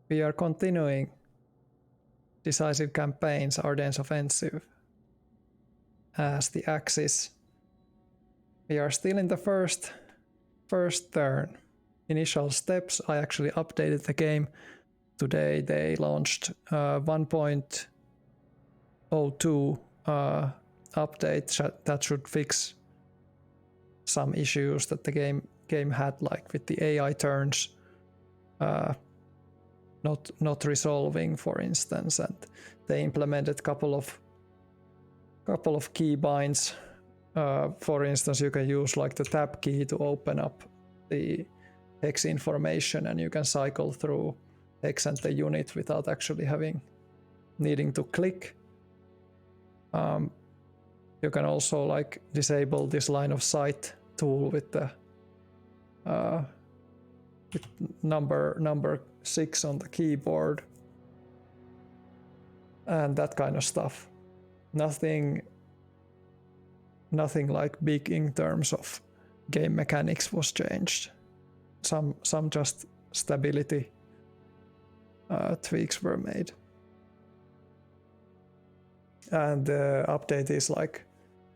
We are continuing Decisive Campaigns, Ardennes Offensive as the Axis. We are still in the first turn. Initial steps, I actually updated the game. Today they launched 1.02 update that should fix some issues that the game had, like with the AI turns not resolving, for instance, and they implemented couple of key binds. For instance, you can use like the tab key to open up the hex information, and you can cycle through hex and the unit without actually needing to click. You can also like disable this line of sight tool with the with number 6 on the keyboard and that kind of stuff. Nothing like big in terms of game mechanics was changed. Some just stability tweaks were made. And the update is like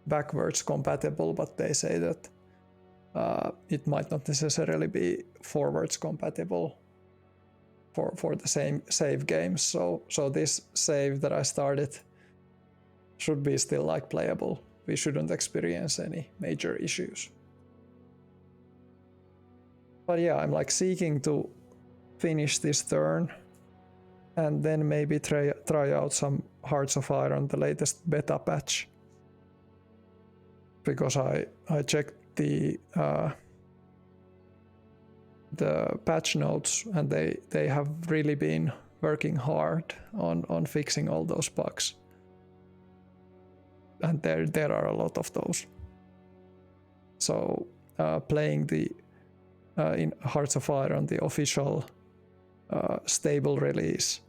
backwards compatible, but they say that it might not necessarily be forwards compatible for the same save games. So this save that I started should be still like playable. We shouldn't experience any major issues. But yeah, I'm like seeking to finish this turn and then maybe try out some Hearts of Iron, the latest beta patch, because I checked the patch notes and they have really been working hard on fixing all those bugs, and there are a lot of those. So playing the in Hearts of Iron, the official stable release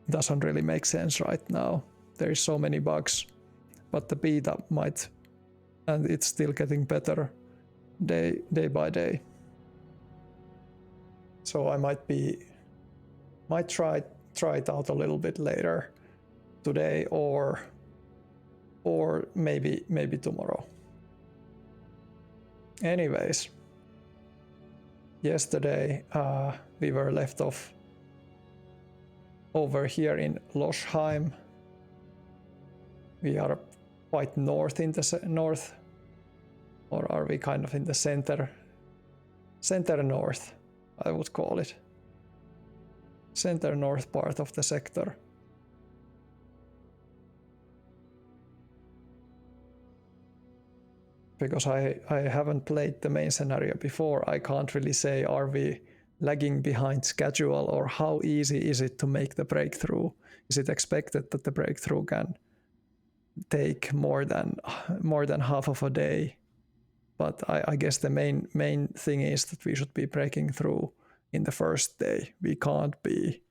doesn't really make sense right now. There is so many bugs, but the beta might, and it's still getting better day by day. So I might try it out a little bit later today or maybe tomorrow. Anyways, yesterday we were left off over here in Loschheim. We are quite north in the north, or are we kind of in the center north, I would call it. Center north part of the sector. Because I haven't played the main scenario before, I can't really say are we lagging behind schedule or how easy is it to make the breakthrough. Is it expected that the breakthrough can take more than half of a day? But I guess the main thing is that we should be breaking through in the first day. We can't be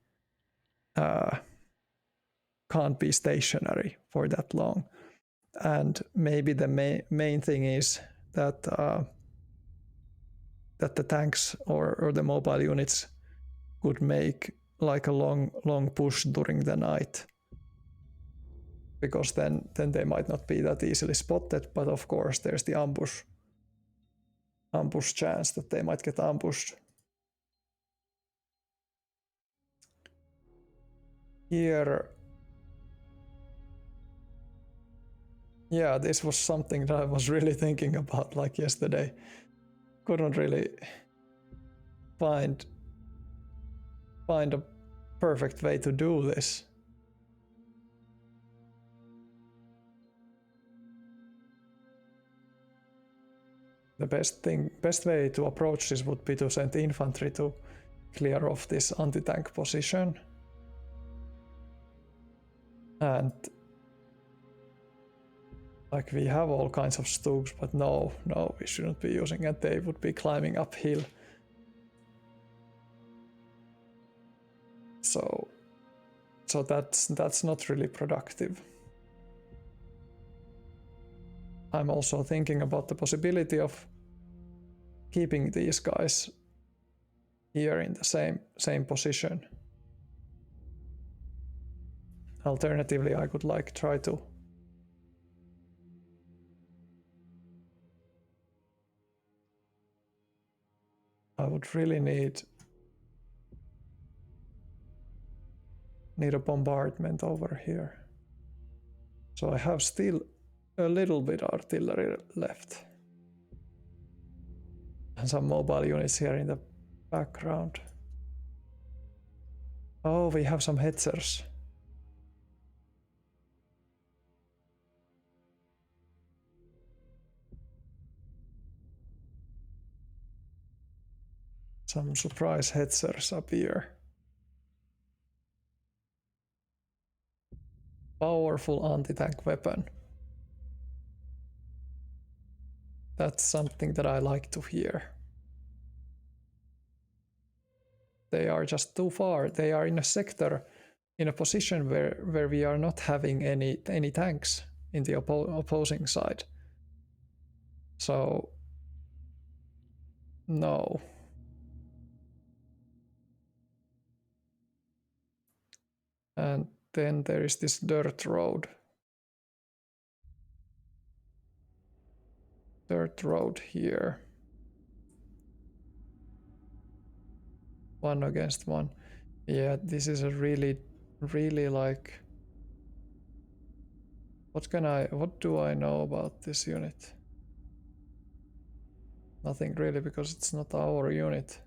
stationary for that long. And maybe the main thing is that the tanks or the mobile units could make like a long push during the night, because then they might not be that easily spotted. But of course there's the ambush chance that they might get ambushed. Here, yeah, this was something that I was really thinking about like yesterday. Couldn't really find a perfect way to do this. The best way to approach this would be to send infantry to clear off this anti-tank position. And like we have all kinds of stooks, but no, we shouldn't be using it. They would be climbing uphill. So that's not really productive. I'm also thinking about the possibility of keeping these guys here in the same position. Alternatively, I could like try to I would really need a bombardment over here. So I have still a little bit artillery left. And some mobile units here in the background. Oh, we have some hetzers. Some surprise hetzers up here. Powerful anti-tank weapon. That's something that I like to hear. They are just too far. They are in a sector, in a position where we are not having any tanks in the opposing side. So, no. And then there is this dirt road. Dirt road here. 1 against 1. Yeah, this is a really like... What do I know about this unit? Nothing really, because it's not our unit.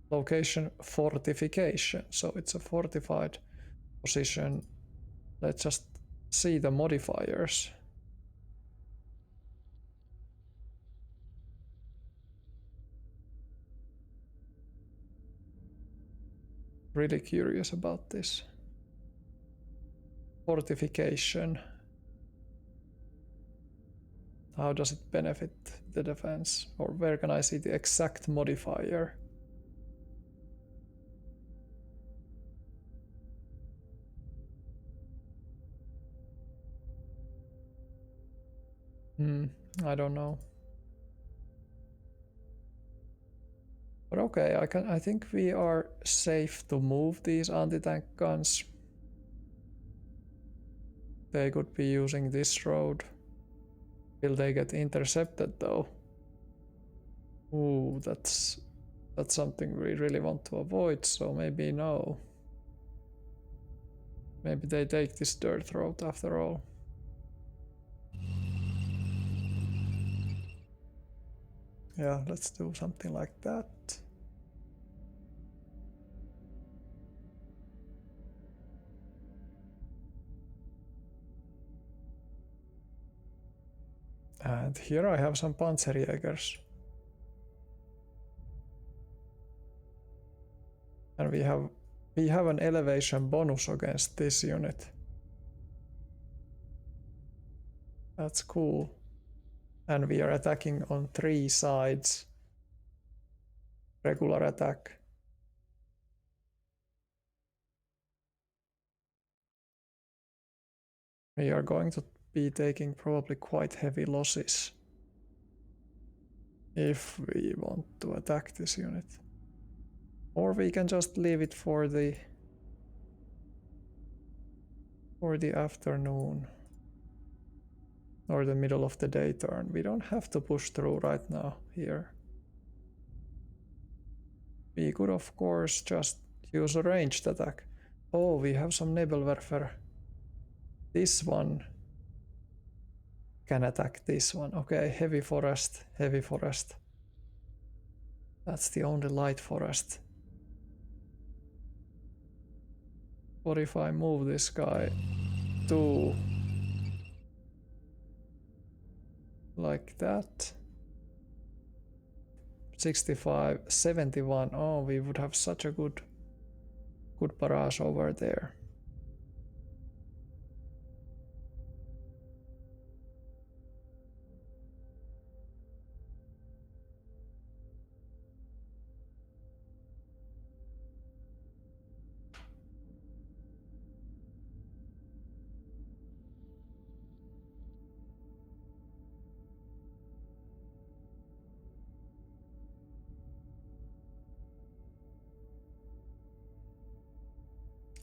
Location fortification, so it's a fortified position. Let's just see the modifiers. Really curious about this. Fortification. How does it benefit the defense? Or where can I see the exact modifier? I don't know. But okay, I think we are safe to move these anti-tank guns. They could be using this road. Will they get intercepted though? Ooh, that's something we really want to avoid, so maybe no. Maybe they take this dirt road after all. Yeah, let's do something like that. And here I have some Panzerjägers. And we have an elevation bonus against this unit. That's cool. And we are attacking on 3 sides. Regular attack. We are going to be taking probably quite heavy losses if we want to attack this unit. Or we can just leave it for the afternoon or the middle of the day turn. We don't have to push through right now here. We could of course just use a ranged attack. Oh, we have some Nebelwerfer. This one can attack this one. Okay, heavy forest, heavy forest. That's the only light forest. What if I move this guy to like that? 65, 71. Oh, we would have such a good barrage over there.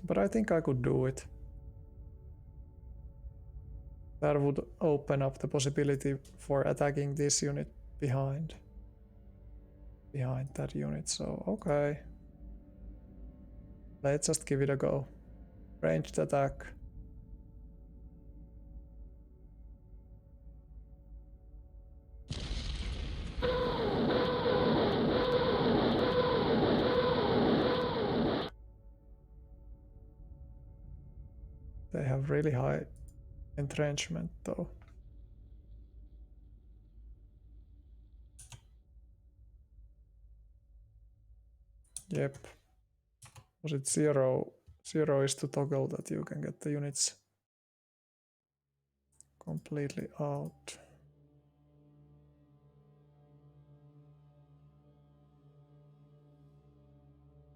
But I think I could do it. That would open up the possibility for attacking this unit behind that unit, so okay. Let's just give it a go. Ranged attack. They have really high entrenchment though. Yep. Was it 0? 0 is to toggle that you can get the units completely out.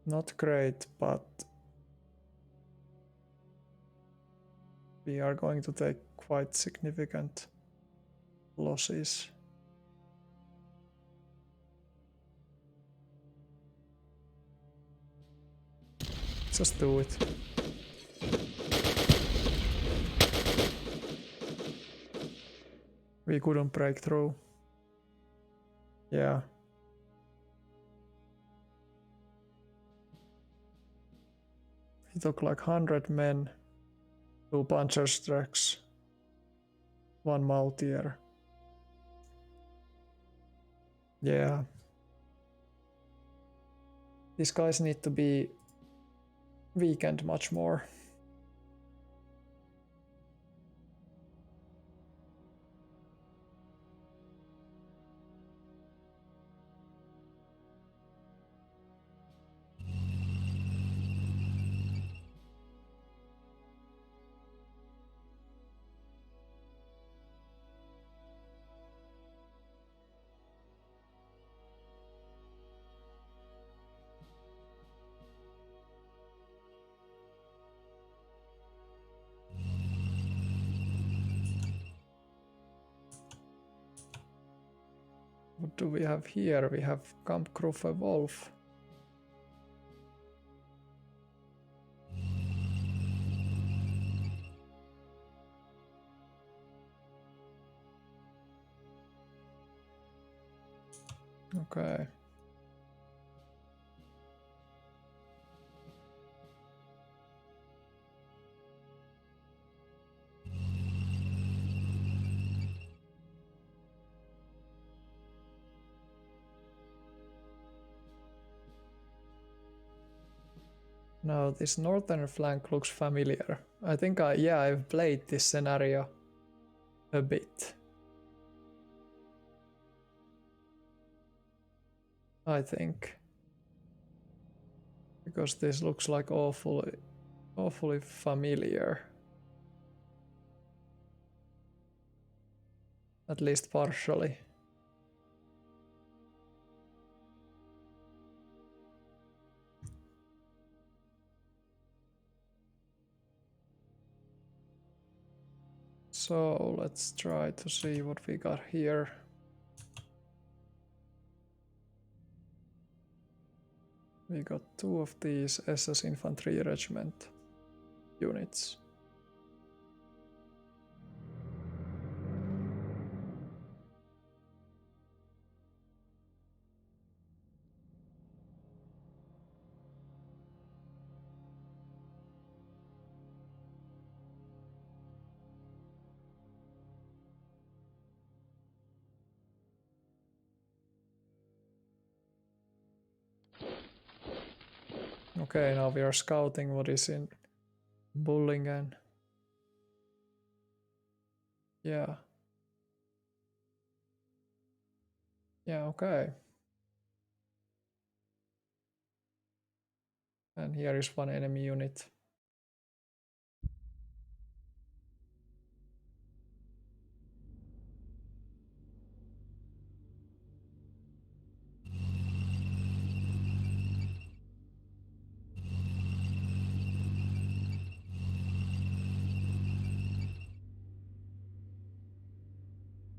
Not great, but we are going to take quite significant losses. Just do it. We couldn't break through. Yeah. He took like 100 men, 2 Panzerstrecks, 1 Mautier. Yeah. These guys need to be weakened much more. What do we have here? We have Kampfgruppe Wolf. Okay. Now this northern flank looks familiar. I think I've played this scenario a bit. I think. Because this looks like awfully familiar. At least partially. So let's try to see what we got here. We got 2 of these SS Infantry Regiment units. Okay, now we are scouting what is in Bullingen. Yeah. Yeah, okay. And here is 1 enemy unit.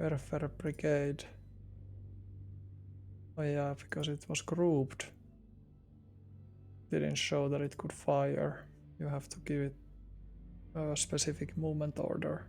Werfer Brigade. Oh yeah, because it was grouped. Didn't show that it could fire. You have to give it a specific movement order.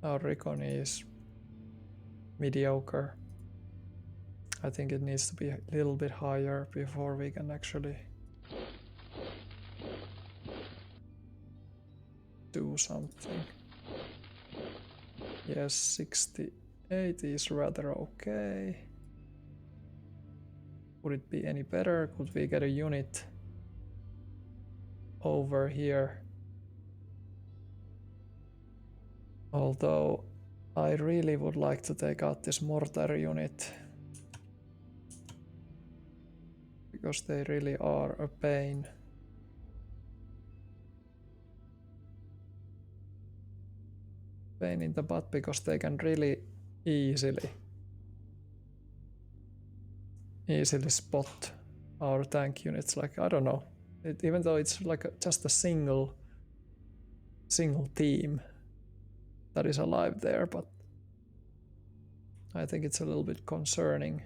Our recon is mediocre. I think it needs to be a little bit higher before we can actually do something. Yes, 68 is rather okay. Would it be any better? Could we get a unit over here? Although I really would like to take out this mortar unit, because they really are a pain. Pain in the butt, because they can really easily spot our tank units. Like, I don't know, even though it's like just a single team that is alive there, but I think it's a little bit concerning.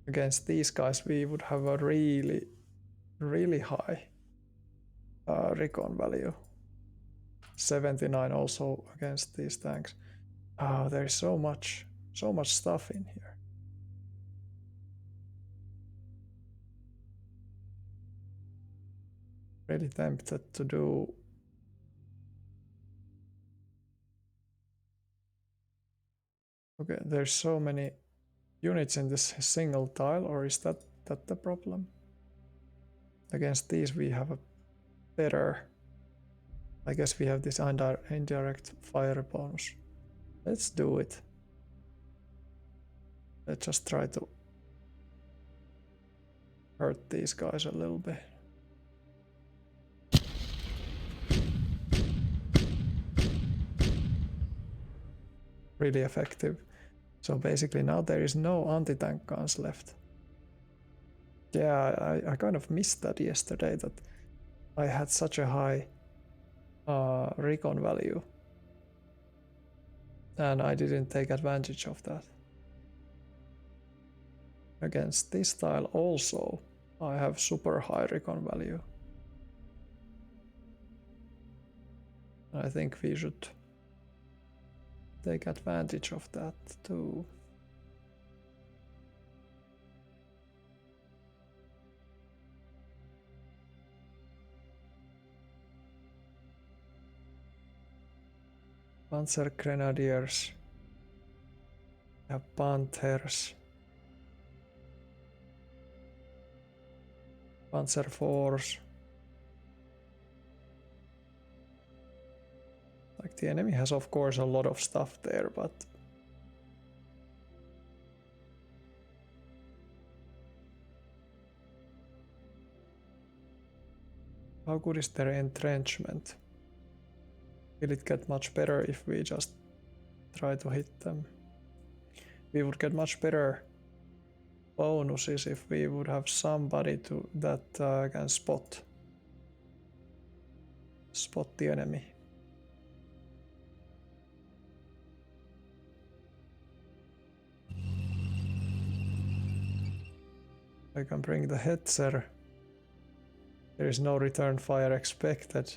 Against these guys we would have a really high recon value. 79 also against these tanks. Oh, there's so much stuff in here. Really tempted to do okay. There's so many units in this single tile, or is that the problem? Against these we have a better, I guess we have this indirect fire bonus. Let's do it. Let's just try to hurt these guys a little bit. Really effective. So basically now there is no anti-tank guns left. Yeah, I kind of missed that yesterday, that I had such a high recon value, and I didn't take advantage of that. Against this tile also I have super high recon value. I think we should take advantage of that too. Panzer Grenadiers, ja Panthers, Panzer Force. Like, the enemy has of course a lot of stuff there, but how good is their entrenchment? Will it get much better if we just try to hit them? We would get much better bonuses if we would have somebody that can spot the enemy. I can bring the Hetzer. There is no return fire expected,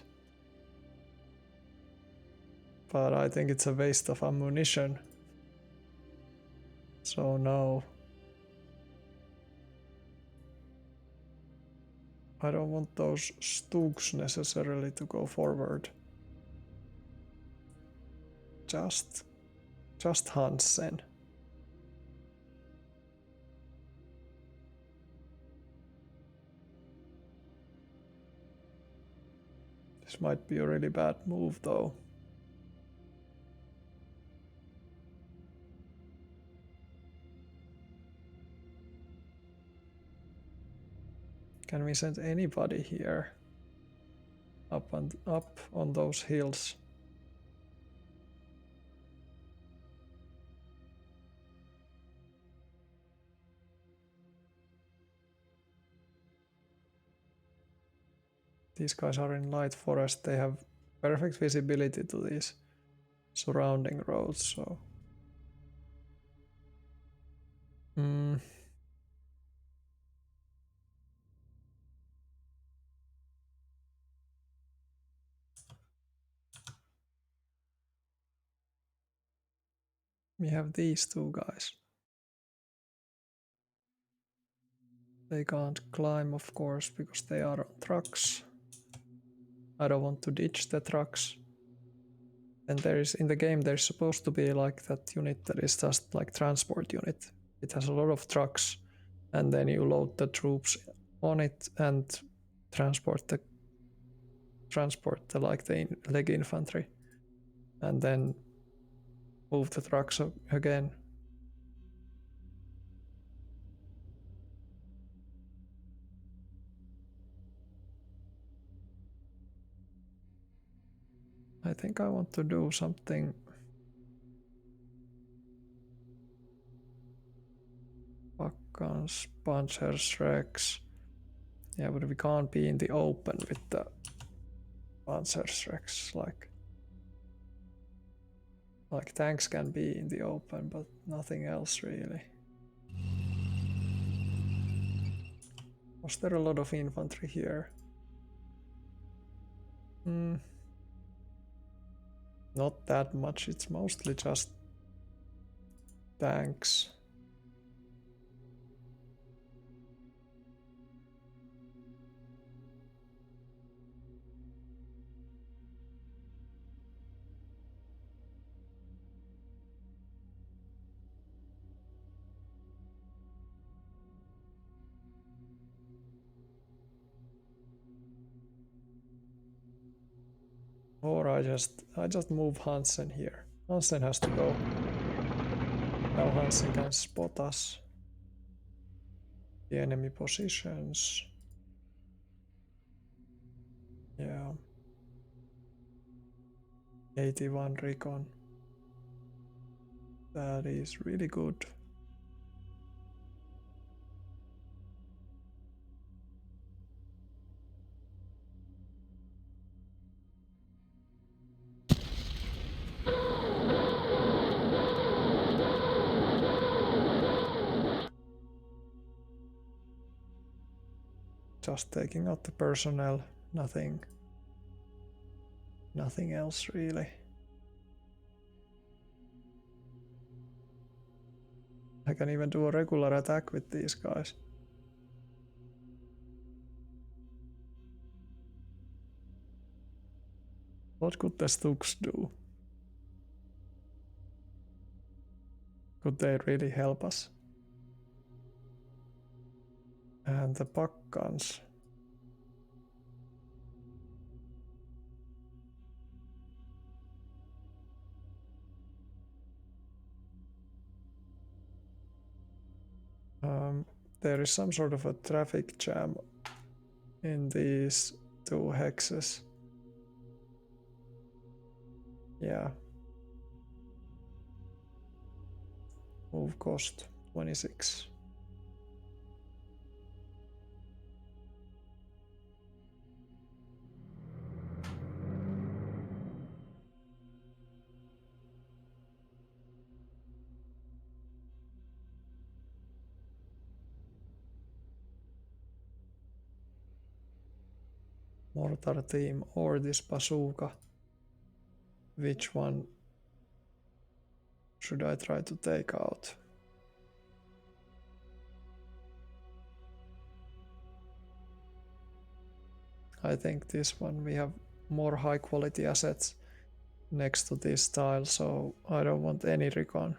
but I think it's a waste of ammunition, so no. I don't want those Stugs necessarily to go forward. Just Hansen. This might be a really bad move though. Can we send anybody here? Up and up on those hills. These guys are in light forest. They have perfect visibility to these surrounding roads, so we have these two guys. They can't climb, of course, because they are on trucks. I don't want to ditch the trucks. And there is, in the game, there's supposed to be like that unit that is just like transport unit. It has a lot of trucks, and then you load the troops on it and transport the like the leg infantry, and then move the trucks again. I think I want to do something. Wacht's Panzerschrecks. Yeah, but we can't be in the open with the Panzerschrecks. Like tanks can be in the open, but nothing else really. Was there a lot of infantry here? Not that much, it's mostly just tanks. Or I just move Hansen here. Hansen has to go. Now Hansen can spot us. The enemy positions. Yeah. 81 recon. That is really good. Just taking out the personnel, nothing else really. I can even do a regular attack with these guys. What could the Stooks do? Could they really help us? And the puck guns. There is some sort of a traffic jam in these two hexes. Yeah. Move cost 26. Mortar team or this bazooka. Which one should I try to take out? I think this one, we have more high quality assets next to this tile, so I don't want any recon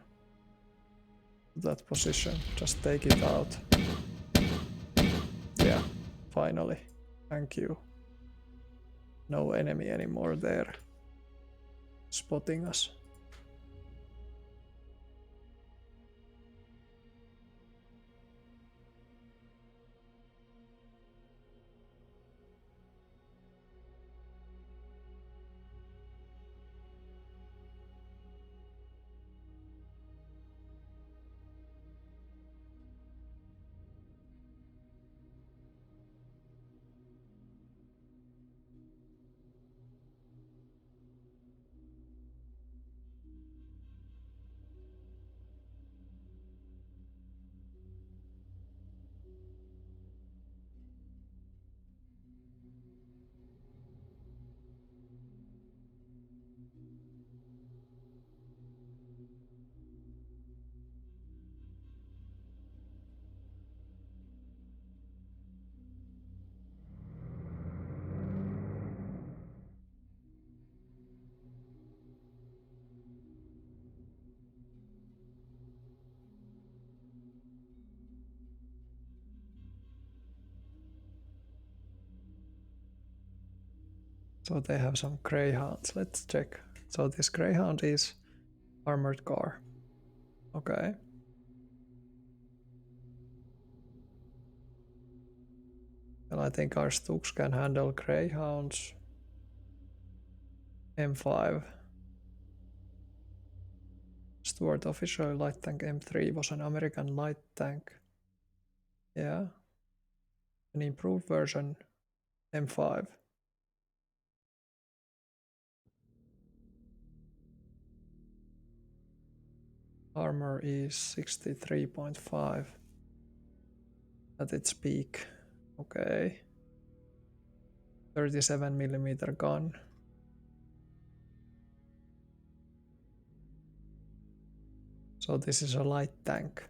to that position. Just take it out. Yeah, finally. Thank you. no enemy anymore there spotting us. So they have some greyhounds. Let's check. So this greyhound is armored car. Okay. And I think our Stooks can handle greyhounds. M5. Stuart Official Light Tank M3 was an American light tank. Yeah. An improved version M5. Armor is 63.5 at its peak. Okay. 37mm gun. So this is a light tank.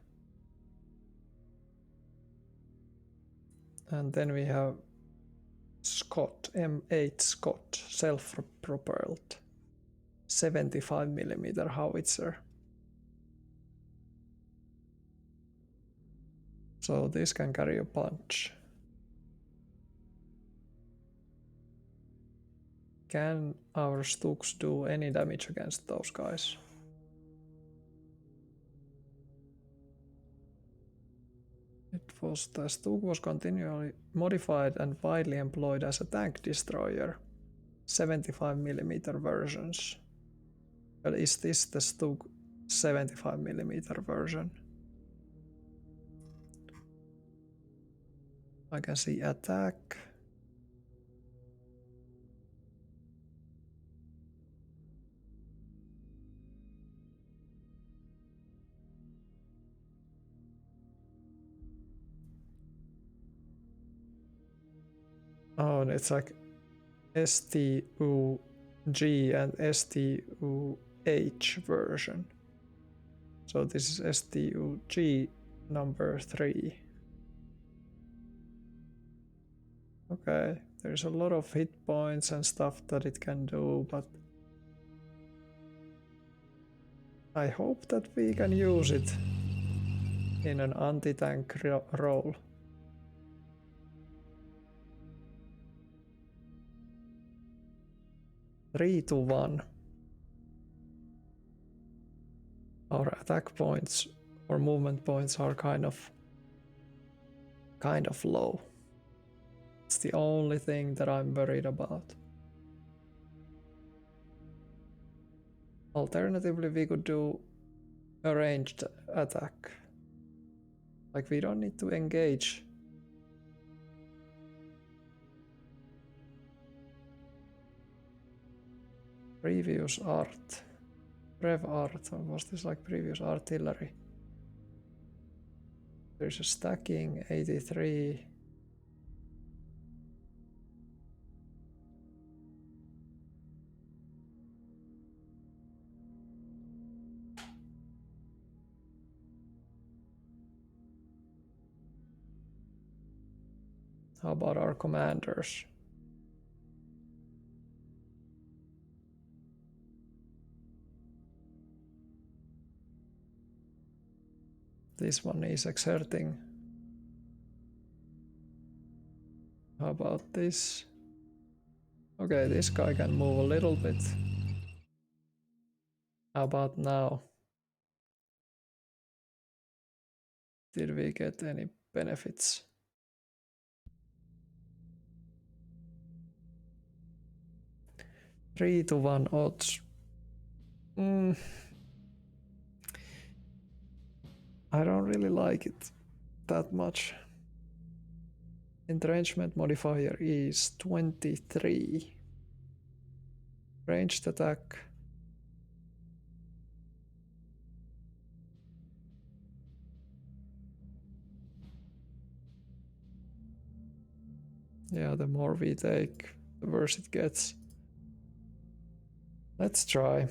And then we have Scott, M8 Scott, self-propelled, 75mm howitzer. So this can carry a punch. Can our Stooks do any damage against those guys? The Stook was continually modified and widely employed as a tank destroyer. 75mm versions. Well, is this the Stook 75mm version? I can see attack. Oh, it's like STUG and STUH version. So this is STUG number 3. Okay, there's a lot of hit points and stuff that it can do, but I hope that we can use it in an anti-tank role. Three to 1. Our attack points or movement points are kind of low. It's the only thing that I'm worried about. Alternatively, we could do a ranged attack. Like, we don't need to engage. Previous art. Rev art. Or was this like previous artillery? There's a stacking 83. How about our commanders? This one is exerting. How about this? Okay, this guy can move a little bit. How about now? Did we get any benefits? Three to 1 odds. I don't really like it that much. Entrenchment modifier is 23. Ranged attack. Yeah, the more we take, the worse it gets. Let's try.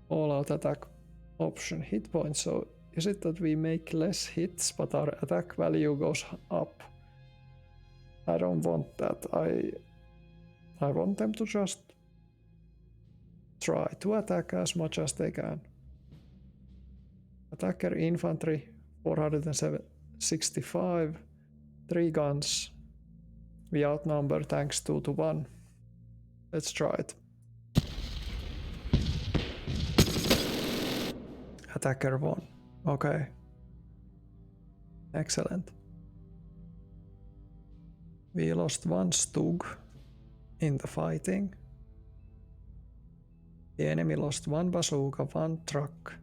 All out attack option hit points. So is it that we make less hits but our attack value goes up? I don't want that. I want them to just try to attack as much as they can. Attacker infantry 465, 3 guns. We outnumber tanks 2 to 1. Let's try it. Attacker 1. Okay. Excellent. We lost 1 Stug in the fighting. The enemy lost 1 bazooka, 1 truck.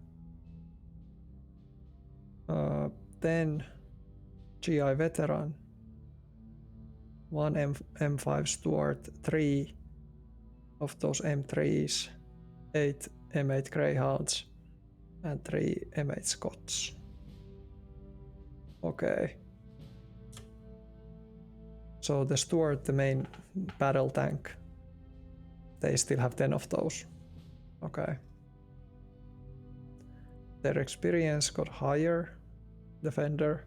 10 GI veteran, 1 M5 Stuart, 3 of those M3s, 8 M8 Greyhounds, and 3 M8 Scots. Okay. So the Stuart, the main battle tank, they still have 10 of those. Okay. Their experience got higher. Defender.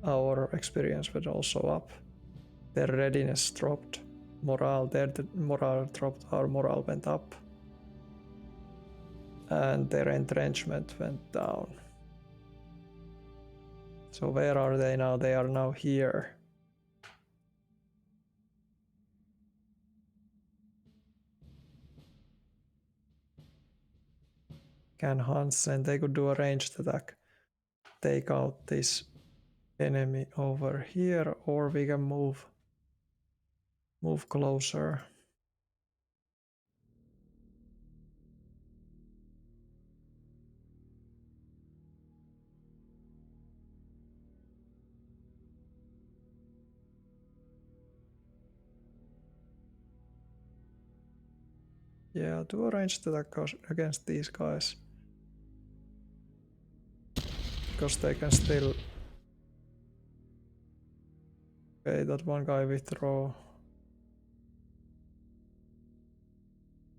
Our experience went also up. Their readiness dropped. Morale, their morale dropped. Our morale went up. And their entrenchment went down. So where are they now? They are now here. Can Hansen, they could do a ranged attack. Take out this enemy over here, or we can move closer. Yeah, do a ranged attack against these guys. Because they can still... Okay, that one guy withdraw.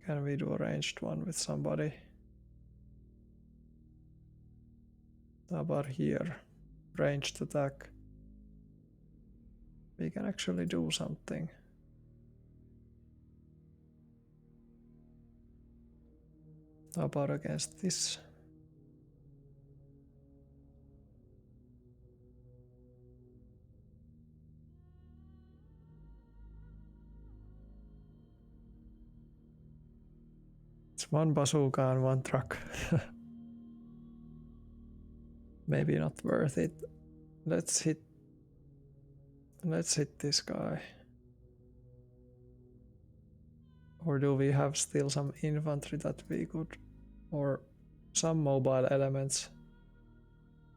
Can we do a ranged one with somebody? How about here? Ranged attack. We can actually do something. How about against this? It's 1 bazooka and 1 truck. Maybe not worth it. Let's hit this guy. Or do we have still some infantry that we could, or some mobile elements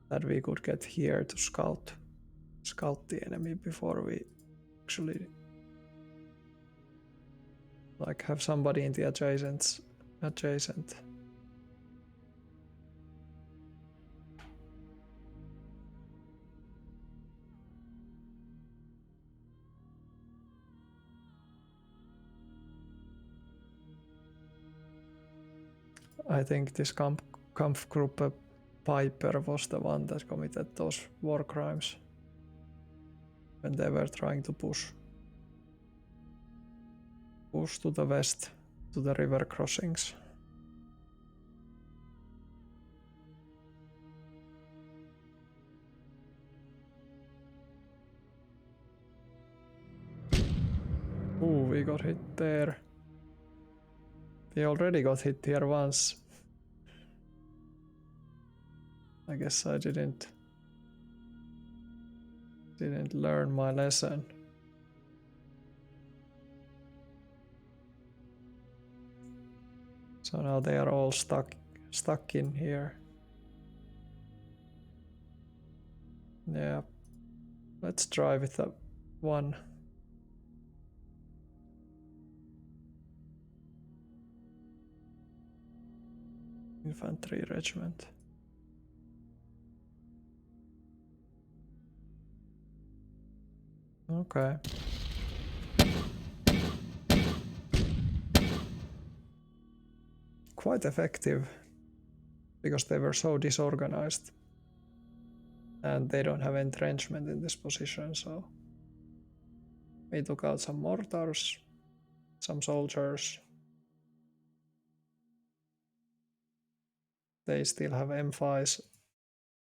that we could get here to scout the enemy before we actually like have somebody in the adjacent. I think this Kampfgruppe Piper was the one that committed those war crimes when they were trying to push to the west to the river crossings. we got hit there. We already got hit here once. I guess I didn't learn my lesson. So now they are all stuck in here. Yeah, let's try with the one. Infantry regiment. Okay. Quite effective, because they were so disorganized. And they don't have entrenchment in this position, so we took out some mortars, some soldiers. They still have M5s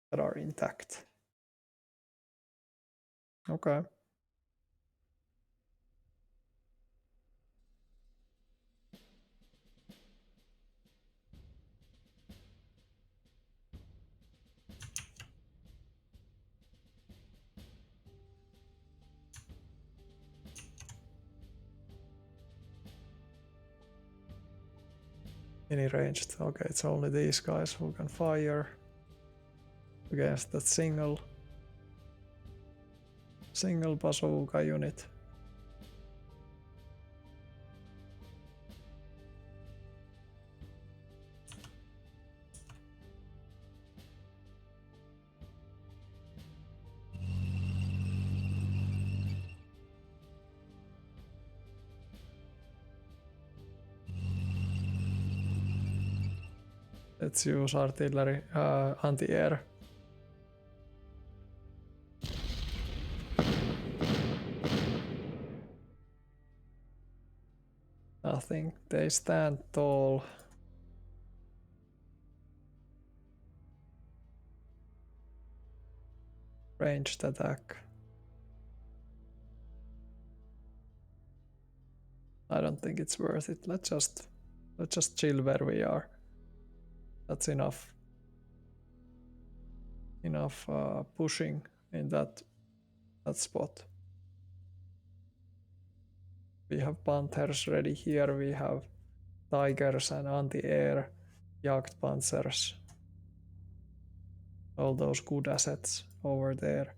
that are intact. Okay. Any ranged? Okay, it's only these guys who can fire against that single bazooka unit. Let's use artillery, anti-air. Nothing, they stand tall. Ranged attack. I don't think it's worth it. Let's just chill where we are. That's enough. Enough pushing in that spot. We have Panthers ready here. We have Tigers and anti-air Jagdpanzers. All those good assets over there.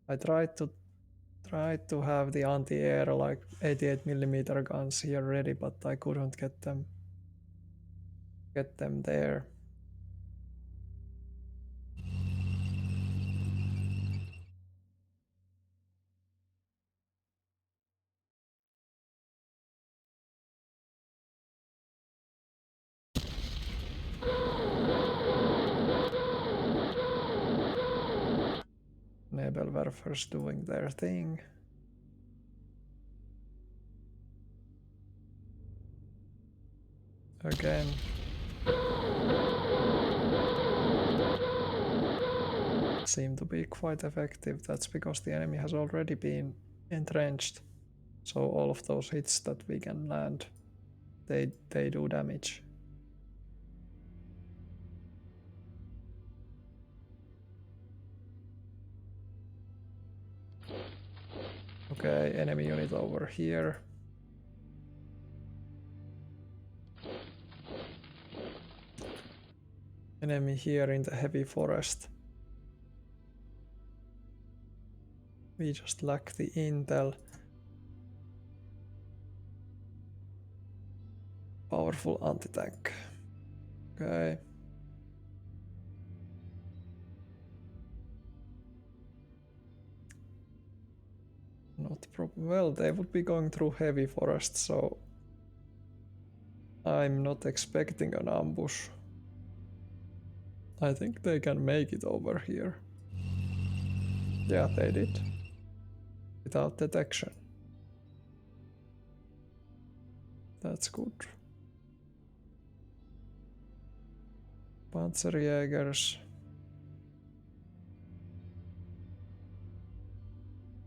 I tried to have the anti-air like 88mm guns here ready, but I couldn't get them there. Nebelwerfer's doing their thing. Again. Seem to be quite effective. That's because the enemy has already been entrenched. So all of those hits that we can land, they do damage. Okay, enemy unit over here. Enemy here in the heavy forest. We just lack the intel. Powerful anti-tank. Okay. Not problem. Well, they would be going through heavy forest, so I'm not expecting an ambush. I think they can make it over here. Yeah, they did. Without detection. That's good. Panzerjägers.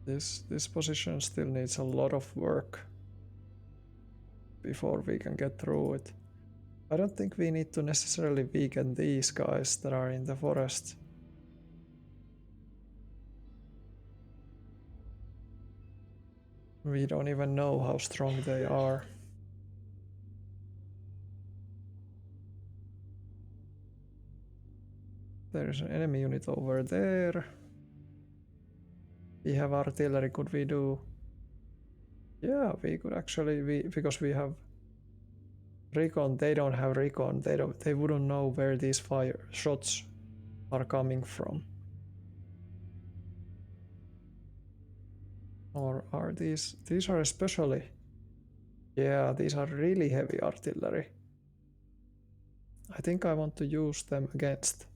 This position still needs a lot of work. before we can get through it. I don't think we need to necessarily weaken these guys that are in the forest. We don't even know how strong they are. There's an enemy unit over there. We have artillery, could we do? Yeah, we could actually, because we have recon, they don't have recon, they wouldn't know where these fire shots are coming from. Or are these are especially, yeah, these are really heavy artillery. I think I want to use them against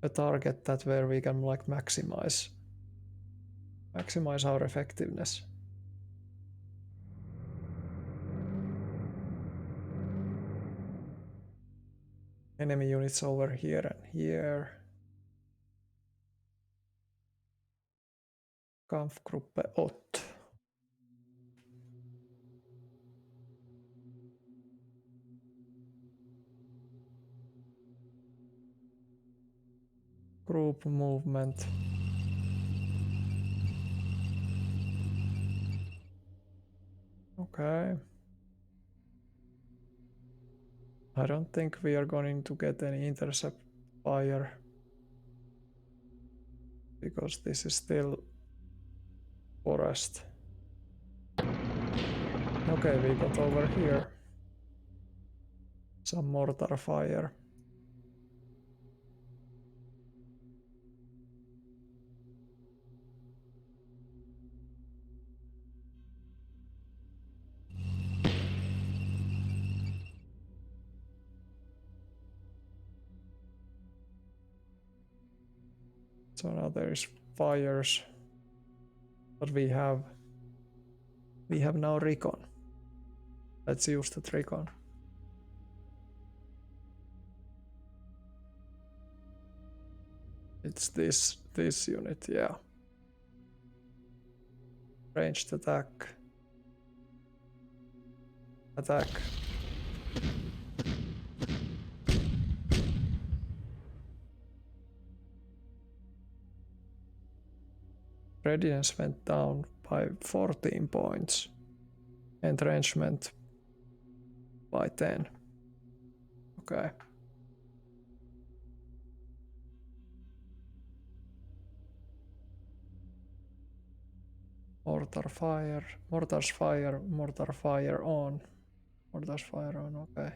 a target that where we can like maximize our effectiveness. Enemy units over here and here. Kampfgruppe 8. Group movement. Okay. I don't think we are going to get any intercept fire because this is still forest. Okay, we got over here some mortar fire. So now there's fires, but we have now recon. Let's use the recon. It's this unit, yeah. Ranged attack. Attack. Readiness went down by 14 points. Entrenchment by 10. Okay. Mortar fire, mortars fire, mortar fire on. Mortars fire on, okay.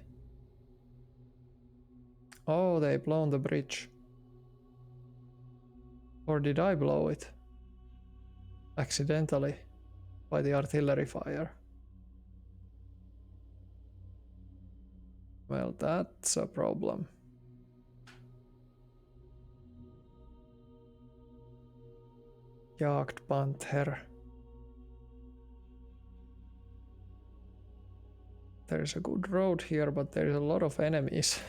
Oh, they blown the bridge. Or did I blow it? Accidentally. By the artillery fire. Well, that's a problem. Jagdpanther. There's a good road here, but there's a lot of enemies.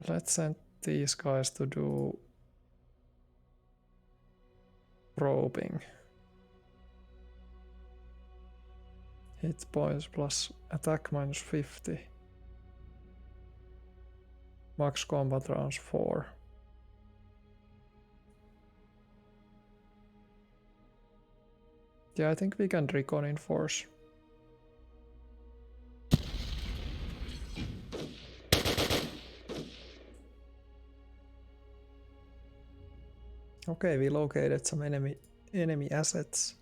Let's send these guys to do probing. Hit points plus attack minus 50. Max combat rounds 4. Yeah, I think we can recon in force. Okay, we located some enemy assets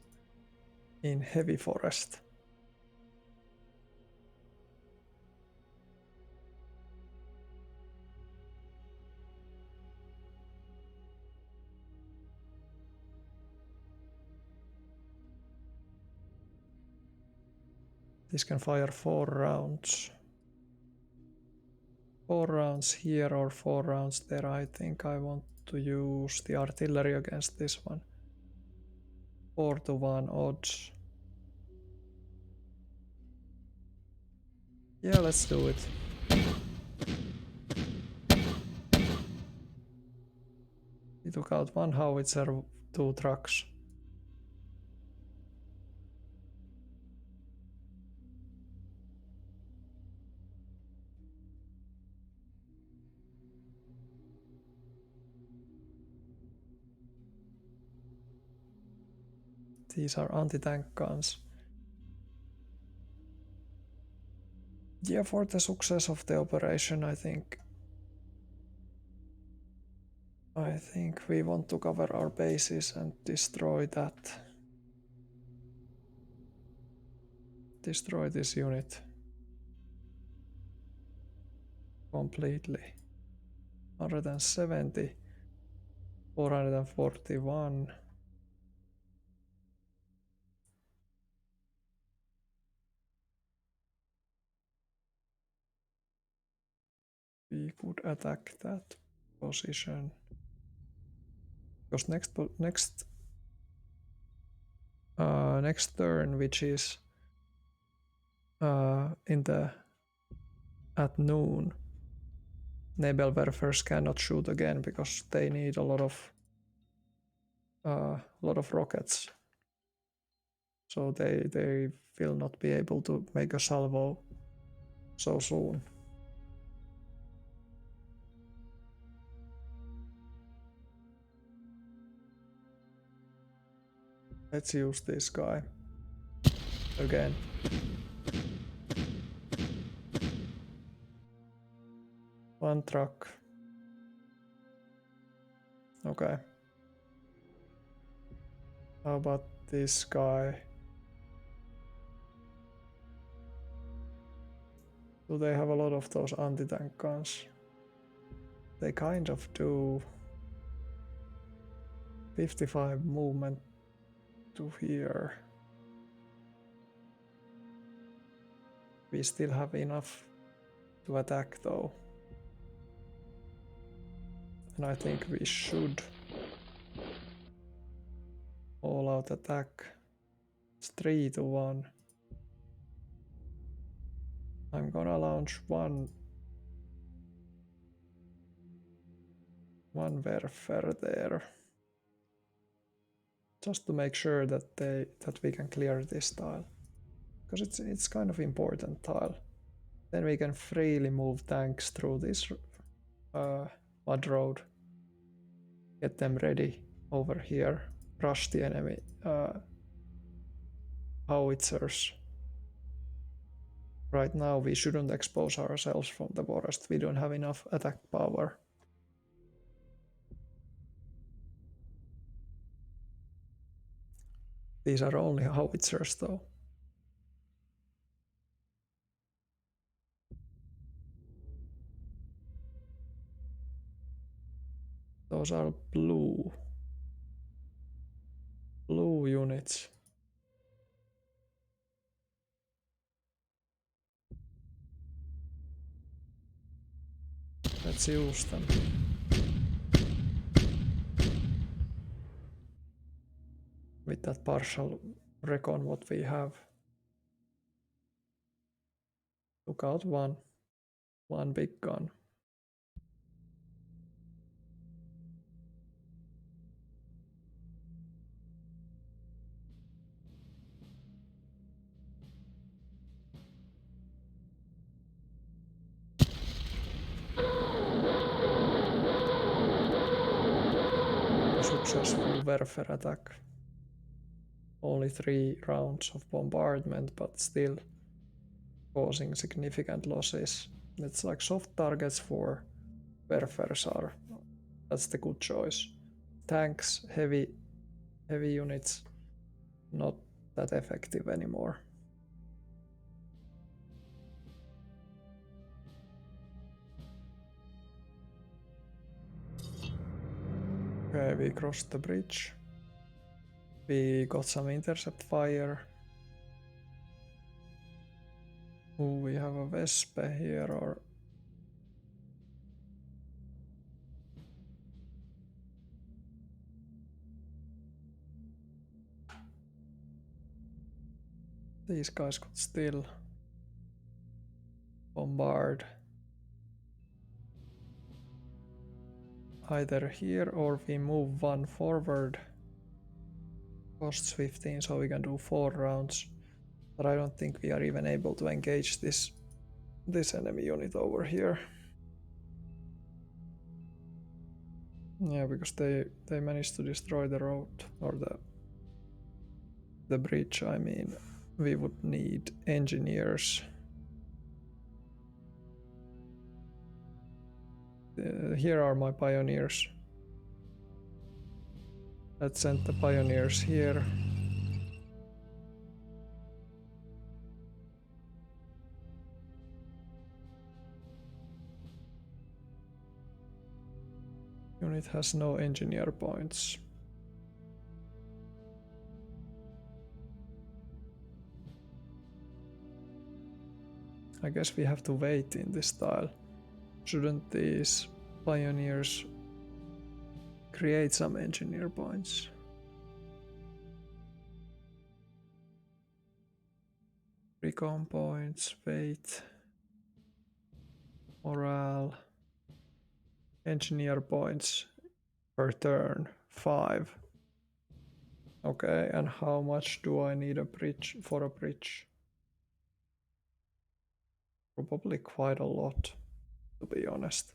in heavy forest. This can fire 4 rounds. 4 rounds here or 4 rounds there. I think I want to use the artillery against this one. 4-1 odds. Yeah, let's do it. We took out 1 howitzer, 2 trucks. These are anti-tank guns. Yeah, for the success of the operation, I think we want to cover our bases and destroy that. Destroy this unit completely. 170, 441. We could attack that position. Because next turn, which is at noon, Nebelwerfers cannot shoot again because they need a lot of rockets. So they will not be able to make a salvo so soon. Let's use this guy again. One truck. Okay. How about this guy? Do they have a lot of those anti-tank guns? They kind of do. 55 movement to here. We still have enough to attack though. And I think we should all out attack. It's 3-1. I'm gonna launch one Werfer there. Just to make sure that we can clear this tile. Because it's kind of important tile. Then we can freely move tanks through this mud road. Get them ready over here. Rush the enemy howitzers. Right now we shouldn't expose ourselves from the forest. We don't have enough attack power. These are only howitzers though. Those are blue units. Let's use them. With that partial recon what we have. Took out one big gun. successful warfare attack. Only 3 rounds of bombardment, but still causing significant losses. It's like soft targets for warfares are, that's the good choice. Tanks, heavy units, not that effective anymore. Okay, we crossed the bridge. We got some intercept fire. Oh, we have a Vespe here, or these guys could still bombard either here, or we move one forward. Costs 15, so we can do 4 rounds. But I don't think we are even able to engage this enemy unit over here. Yeah, because they managed to destroy the road, or the bridge. I mean, we would need engineers. Here are my pioneers. Let's send the pioneers here. Unit has no engineer points. I guess we have to wait in this style. Shouldn't these pioneers create some engineer points? Recon points, weight, morale, engineer points per turn, 5. Okay, and how much do I need for a bridge? Probably quite a lot, to be honest.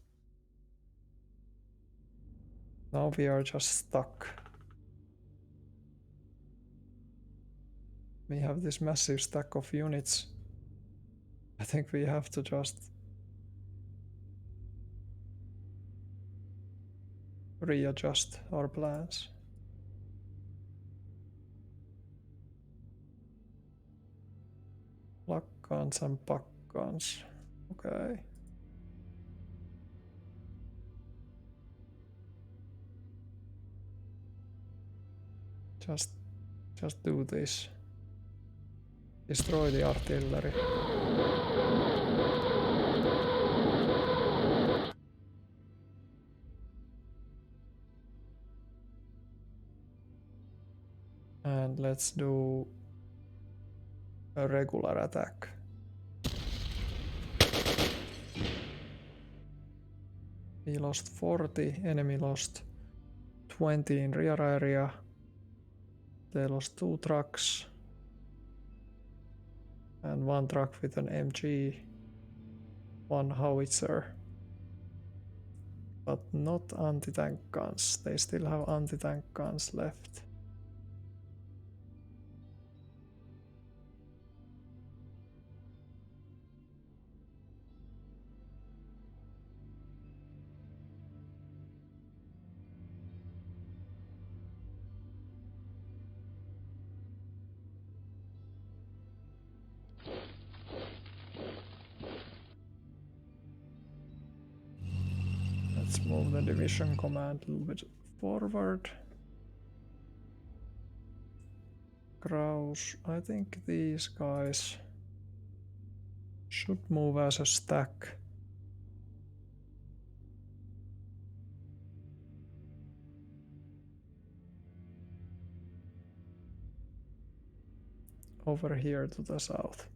Now we are just stuck. We have this massive stack of units. I think we have to just readjust our plans. Flak guns and pack guns. Okay. Just do this. Destroy the artillery. And let's do a regular attack. We lost 40, enemy lost 20 in rear area. They lost 2 trucks and 1 truck with an MG, 1 howitzer, but not anti-tank guns. They still have anti-tank guns left. Let's move the division command a little bit forward. Kraus, I think these guys should move as a stack. Over here to the south.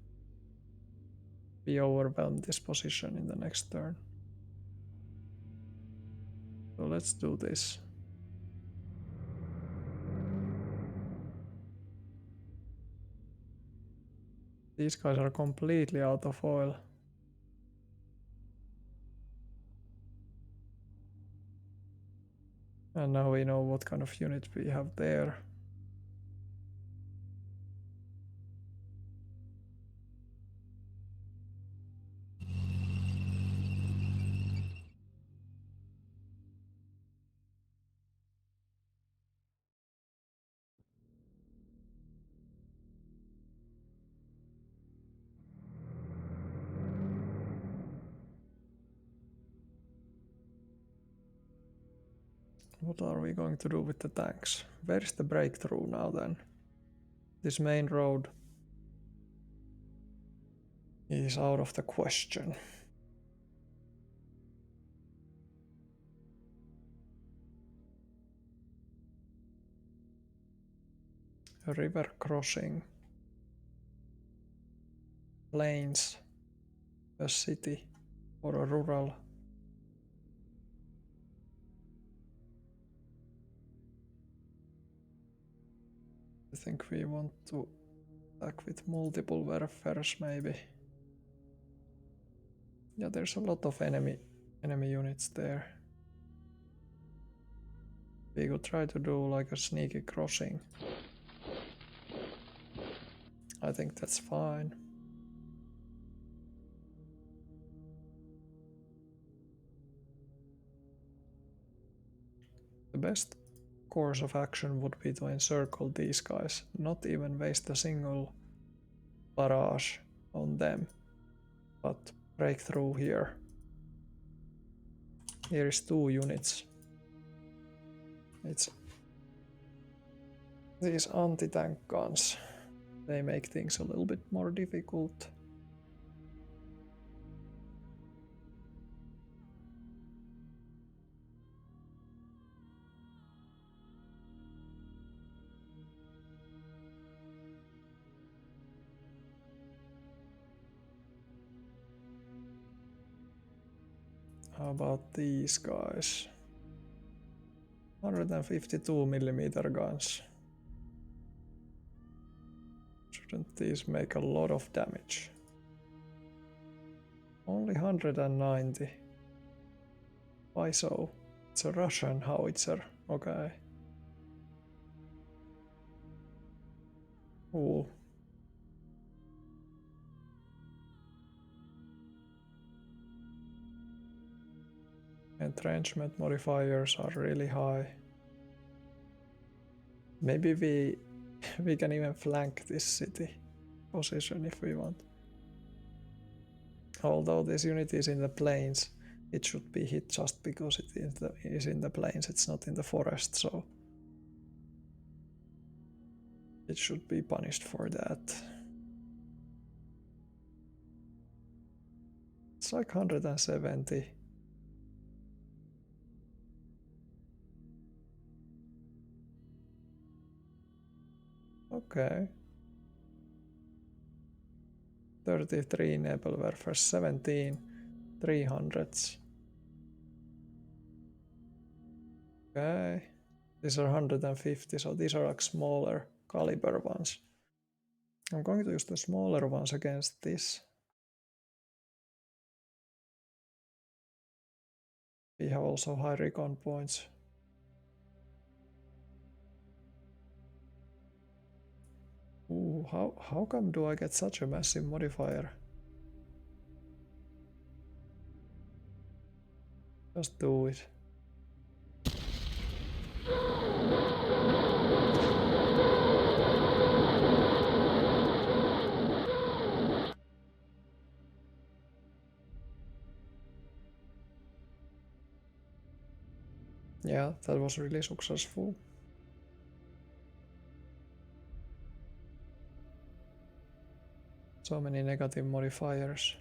We overwhelm this position in the next turn. So let's do this. These guys are completely out of oil. And now we know what kind of unit we have there. What are we going to do with the tanks? Where's the breakthrough now then? This main road is out of the question. A river crossing, plains, a city, or a rural. I think we want to attack with multiple warfares maybe. Yeah, there's a lot of enemy units there. We could try to do like a sneaky crossing. I think that's fine. The best course of action would be to encircle these guys, not even waste a single barrage on them, but break through here. Here is 2 units. It's these anti-tank guns. They make things a little bit more difficult. How about these guys? 152mm guns. Shouldn't these make a lot of damage? Only 190. Why so? It's a Russian howitzer. Okay. Ooh. Entrenchment modifiers are really high. Maybe we can even flank this city position if we want. Although this unit is in the plains, it should be hit just because it is in the plains, it's not in the forest, so it should be punished for that. It's like 170. Okay. 33 naval warfare, 17 300s. Okay. These are 150, so these are like smaller caliber ones. I'm going to use the smaller ones against this. We have also high recon points. Ooh, how come do I get such a massive modifier? Just do it. Yeah, that was really successful. So many negative modifiers.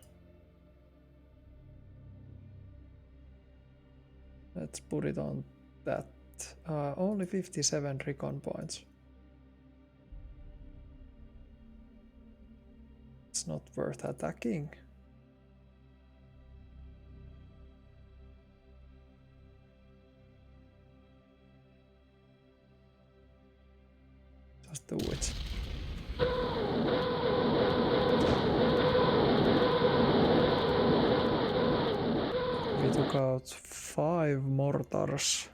Let's put it on that. Only 57 recon points. It's not worth attacking. Just do it. We took out 5 mortars.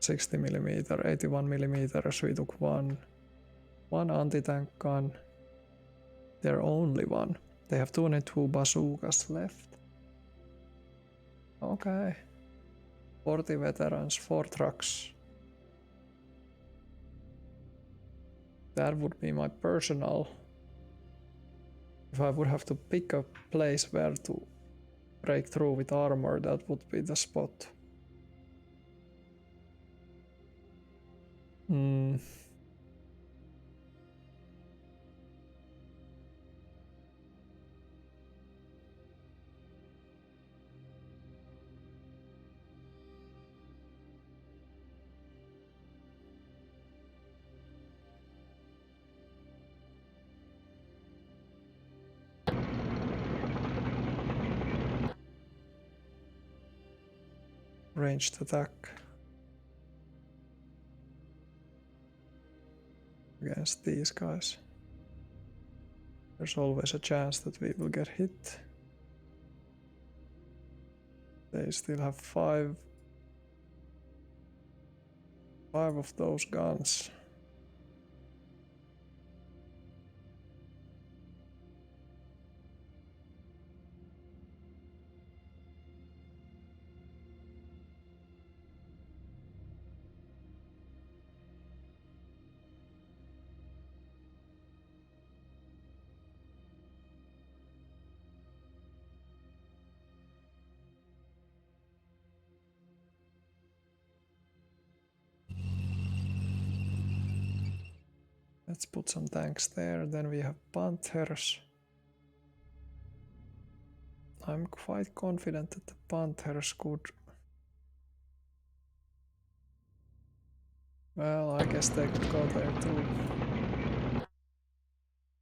60mm, 81mm, we took one anti-tank gun. They're only one. They have 22 bazookas left. Okay. 40 veterans, 4 trucks. That would be my personal. If I would have to pick a place where to break through with armor, that would be the spot. Ranged attack against these guys. There's always a chance that we will get hit. They still have five of those guns. Let's put some tanks there. Then we have Panthers. I'm quite confident that the Panthers could. Well, I guess they could go there too.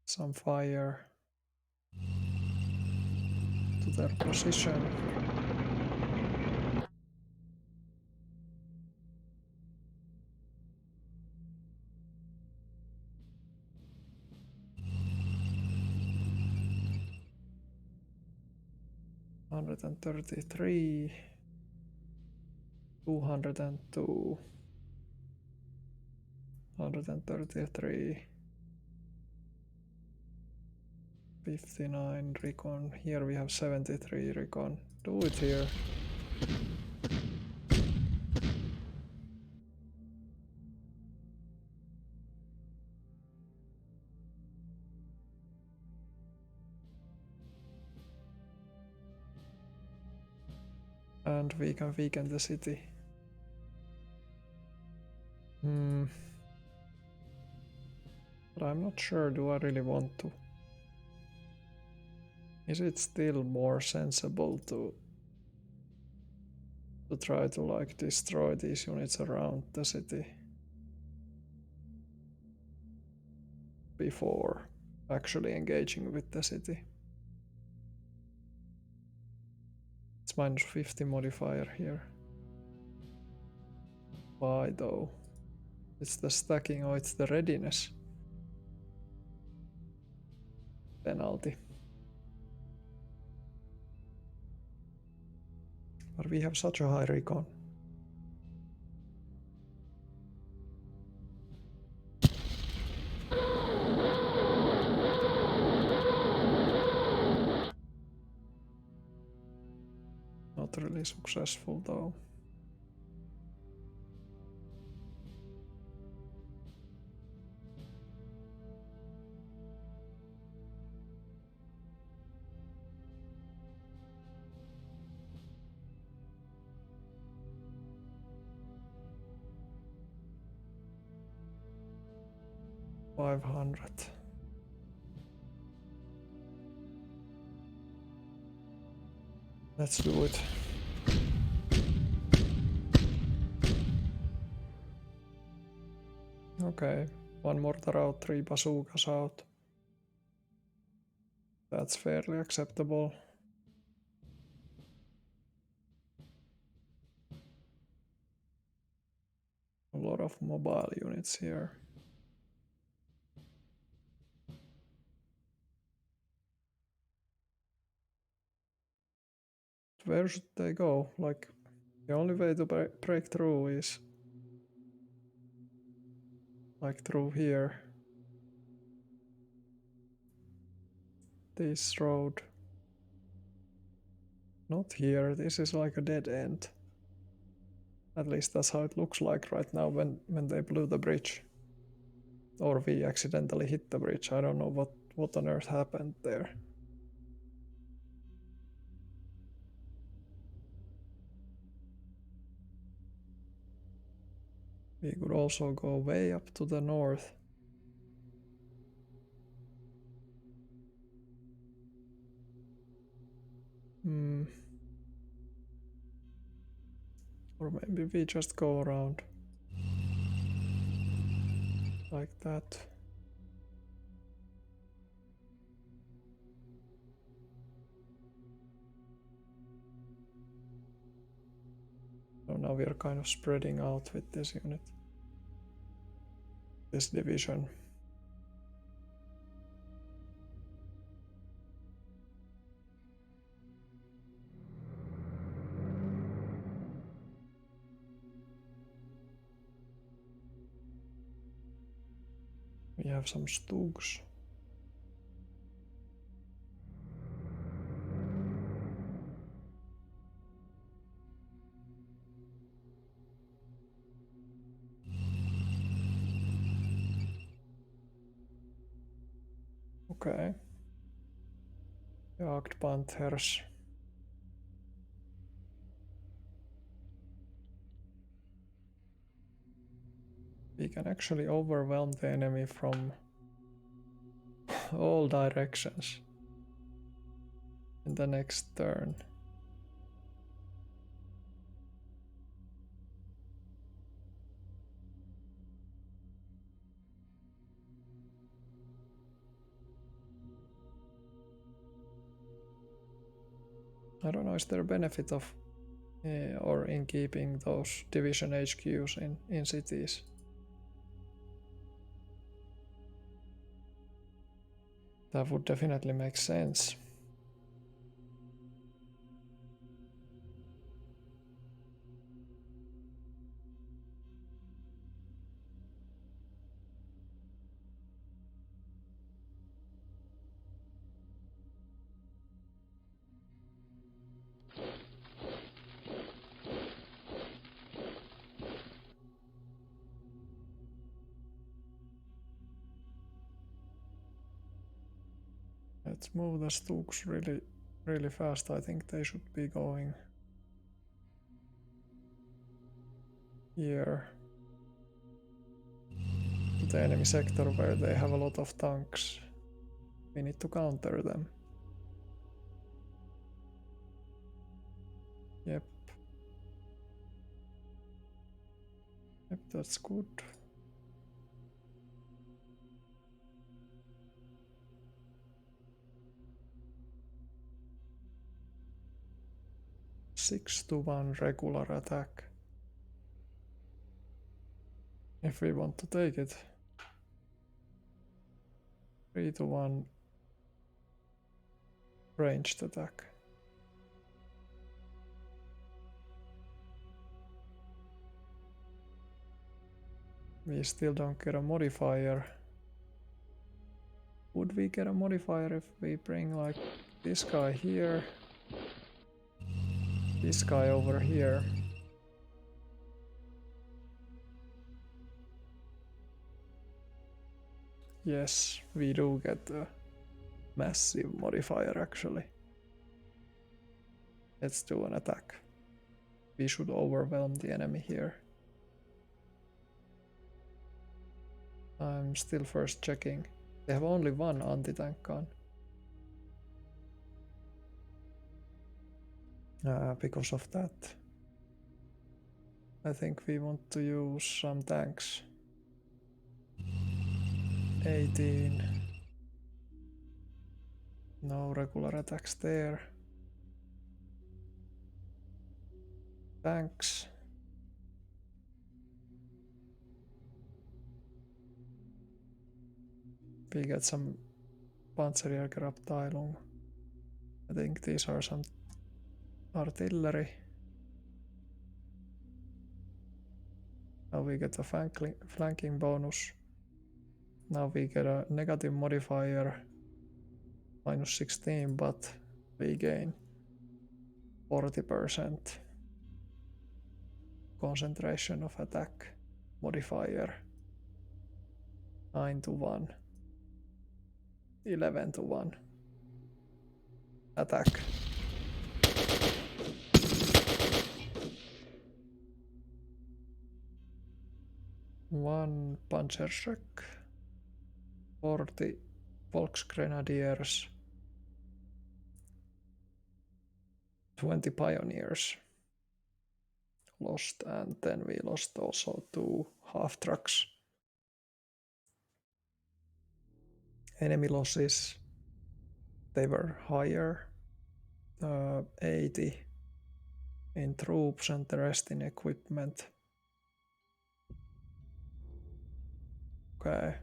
Some fire to their position. $133, 202, 133, 59 recon. Here we have 73 recon. Do it here. And we can weaken the city. But I'm not sure, do I really want to? Is it still more sensible to try to like destroy these units around the city before actually engaging with the city? It's minus 50 modifier here. Why though? It's the stacking or it's the readiness penalty. But we have such a high recon. Not really successful though. $500. Let's do it. Okay, one mortar out, 3 bazookas out. That's fairly acceptable. A lot of mobile units here. Where should they go? Like, the only way to break through is like through here. This road. Not here, this is like a dead end. At least that's how it looks like right now when they blew the bridge. Or we accidentally hit the bridge. I don't know what on earth happened there. We could also go way up to the north. Or maybe we just go around. Like that. So now we are kind of spreading out with this unit. This division. We have some Stugs. Okay. Wacht Panthers. We can actually overwhelm the enemy from all directions in the next turn. I don't know, is there a benefit of or in keeping those division HQs in cities? That would definitely make sense. Let's move the Stugs really fast. I think they should be going here to the enemy sector where they have a lot of tanks. We need to counter them. Yep. Yep, that's good. Six to 1 regular attack. If we want to take it. 3 to 1 ranged attack. We still don't get a modifier. Would we get a modifier if we bring like this guy here, this guy over here? Yes, we do get a massive modifier actually. Let's do an attack. We should overwhelm the enemy here. I'm still first checking. They have only one anti-tank gun. Because of that, I think we want to use some tanks. 18. No regular attacks there. Tanks. We get some Panzerjägerabteilung. I think these are some artillery. Now we get a flanking bonus. Now we get a negative modifier -16, but we gain 40% concentration of attack modifier. 9-1, 11-1 attack. One Panzerschreck, 40 Volksgrenadiers, 20 Pioneers lost, and then we lost also 2 half trucks. Enemy losses, they were higher, 80 in troops and the rest in equipment. Okay.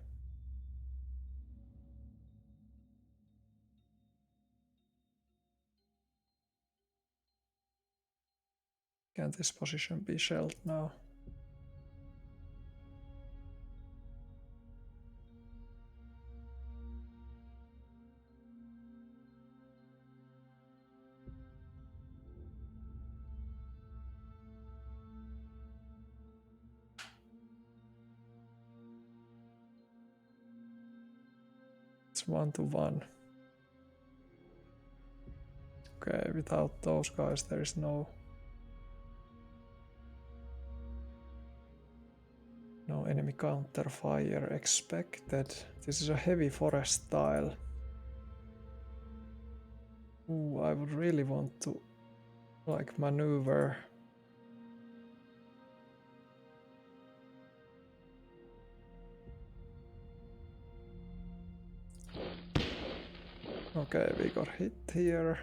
Can this position be shelled now? It's 1-1. Okay, without those guys there is no enemy counter fire expected. This is a heavy forest style. Ooh, I would really want to like maneuver. Okay, we got hit here.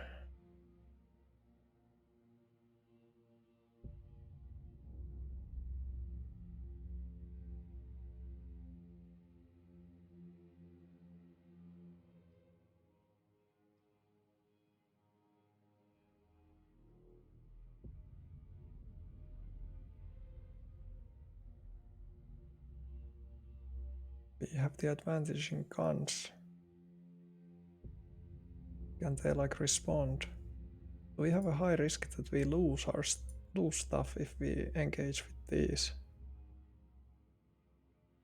We have the advantage in guns. Can they like respond? We have a high risk that we lose stuff if we engage with these.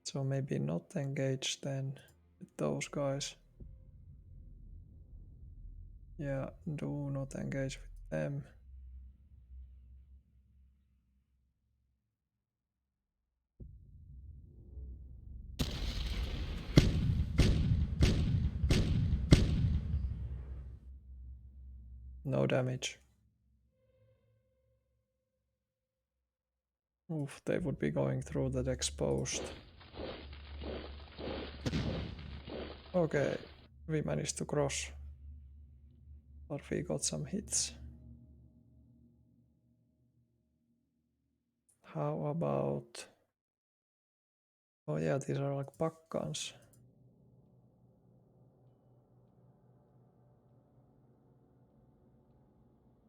So maybe not engage then with those guys. Yeah, do not engage with them. No damage. Oof, they would be going through that exposed. Okay, we managed to cross. But we got some hits. How about... Oh yeah, these are like buck guns.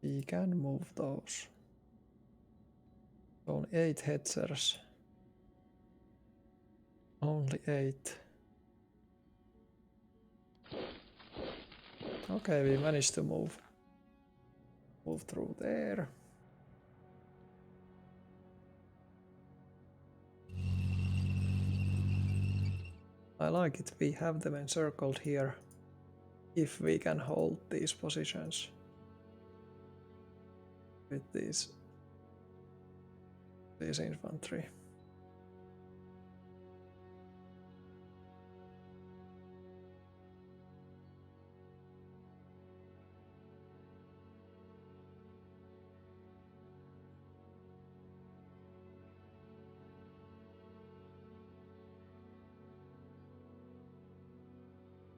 We can move those. Only 8 hetzers. Only 8. Okay, we managed to move through there. I like it, we have them encircled here. If we can hold these positions with these infantry.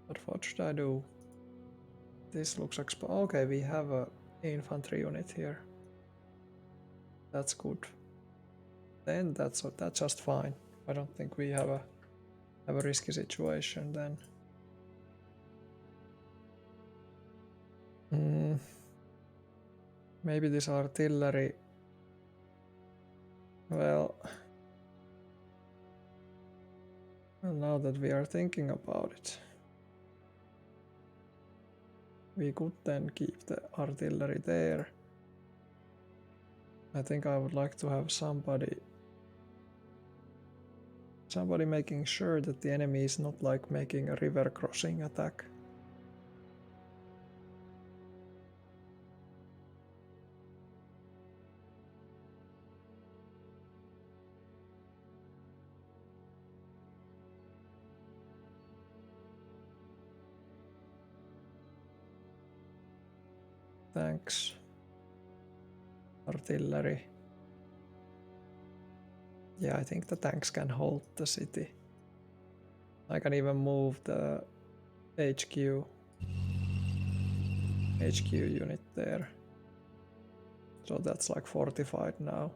But what should I do? This looks okay, we have a infantry unit here. That's good. Then that's just fine. I don't think we have a risky situation then. Maybe this artillery. Well, now that we are thinking about it, we could then keep the artillery there. I think I would like to have somebody making sure that the enemy is not like making a river crossing attack. Tanks, artillery. Yeah, I think the tanks can hold the city. I can even move the HQ unit there. So that's like fortified now.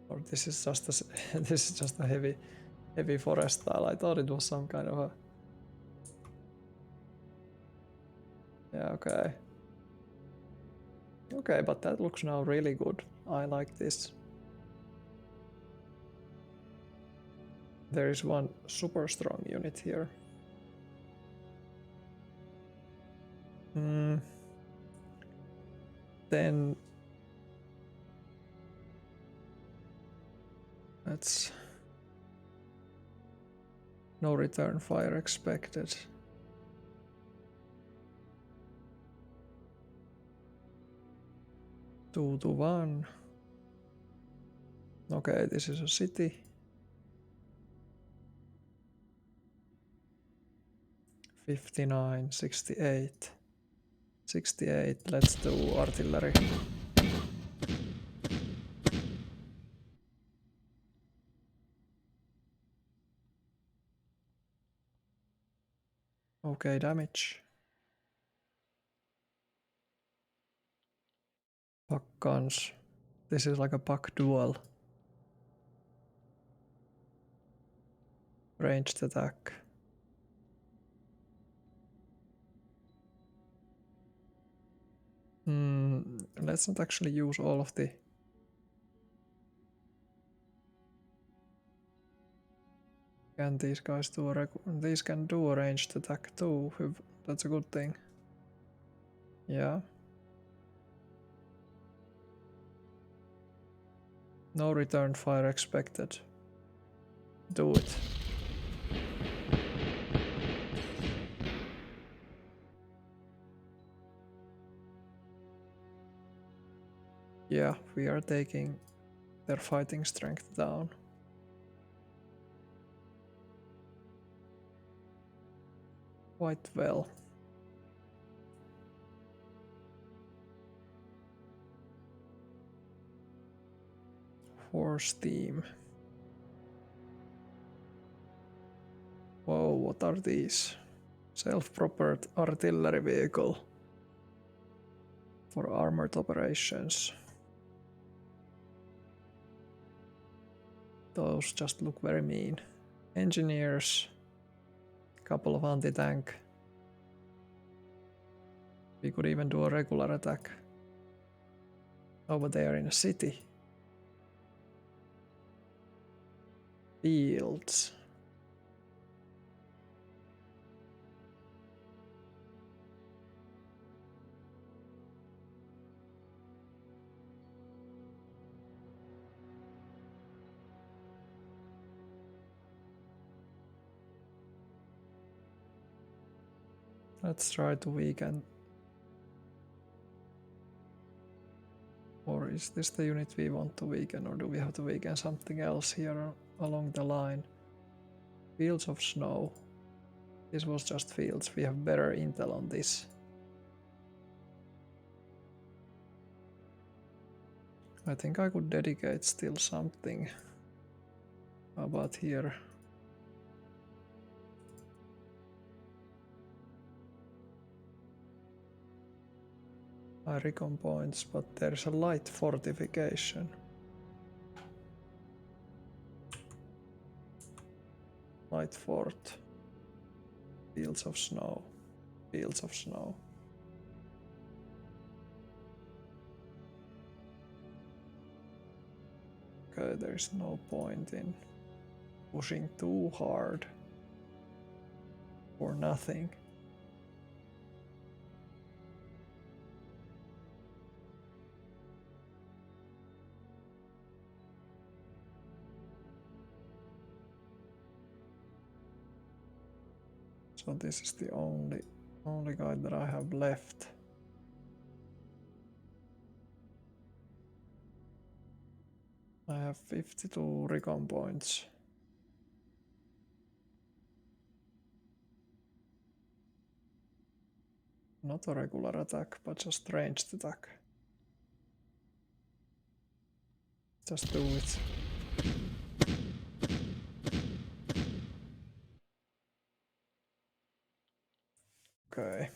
Or this is just a heavy forest tile. I thought it was some kind of a... Yeah, okay. Okay, but that looks now really good. I like this. There is one super strong unit here. Then that's no return fire expected. Two to one. Okay, this is a city. 59, 68. 68, let's do artillery. Okay, damage. Puck guns. This is like a puck duel. Ranged attack. Let's not actually use all of the... Can these guys do a these can do a ranged attack too. That's a good thing. Yeah. No return fire expected. Do it. Yeah, we are taking their fighting strength down. Quite well. Force team. Whoa, what are these? Self-propelled artillery vehicle for armored operations. Those just look very mean. Engineers, couple of anti-tank. We could even do a regular attack over there in a city. Fields. Let's try to weaken. Or is this the unit we want to weaken, or do we have to weaken something else here along the line? Fields of snow. This was just fields. We have better intel on this. I think I could dedicate still something. How about here? I recon points, but there's a light fortification. Light fort. Fields of snow. Fields of snow. Okay, there's no point in pushing too hard for nothing. So this is the only guy that I have left. I have 52 recon points. Not a regular attack, but just ranged attack. Just do it. Okay.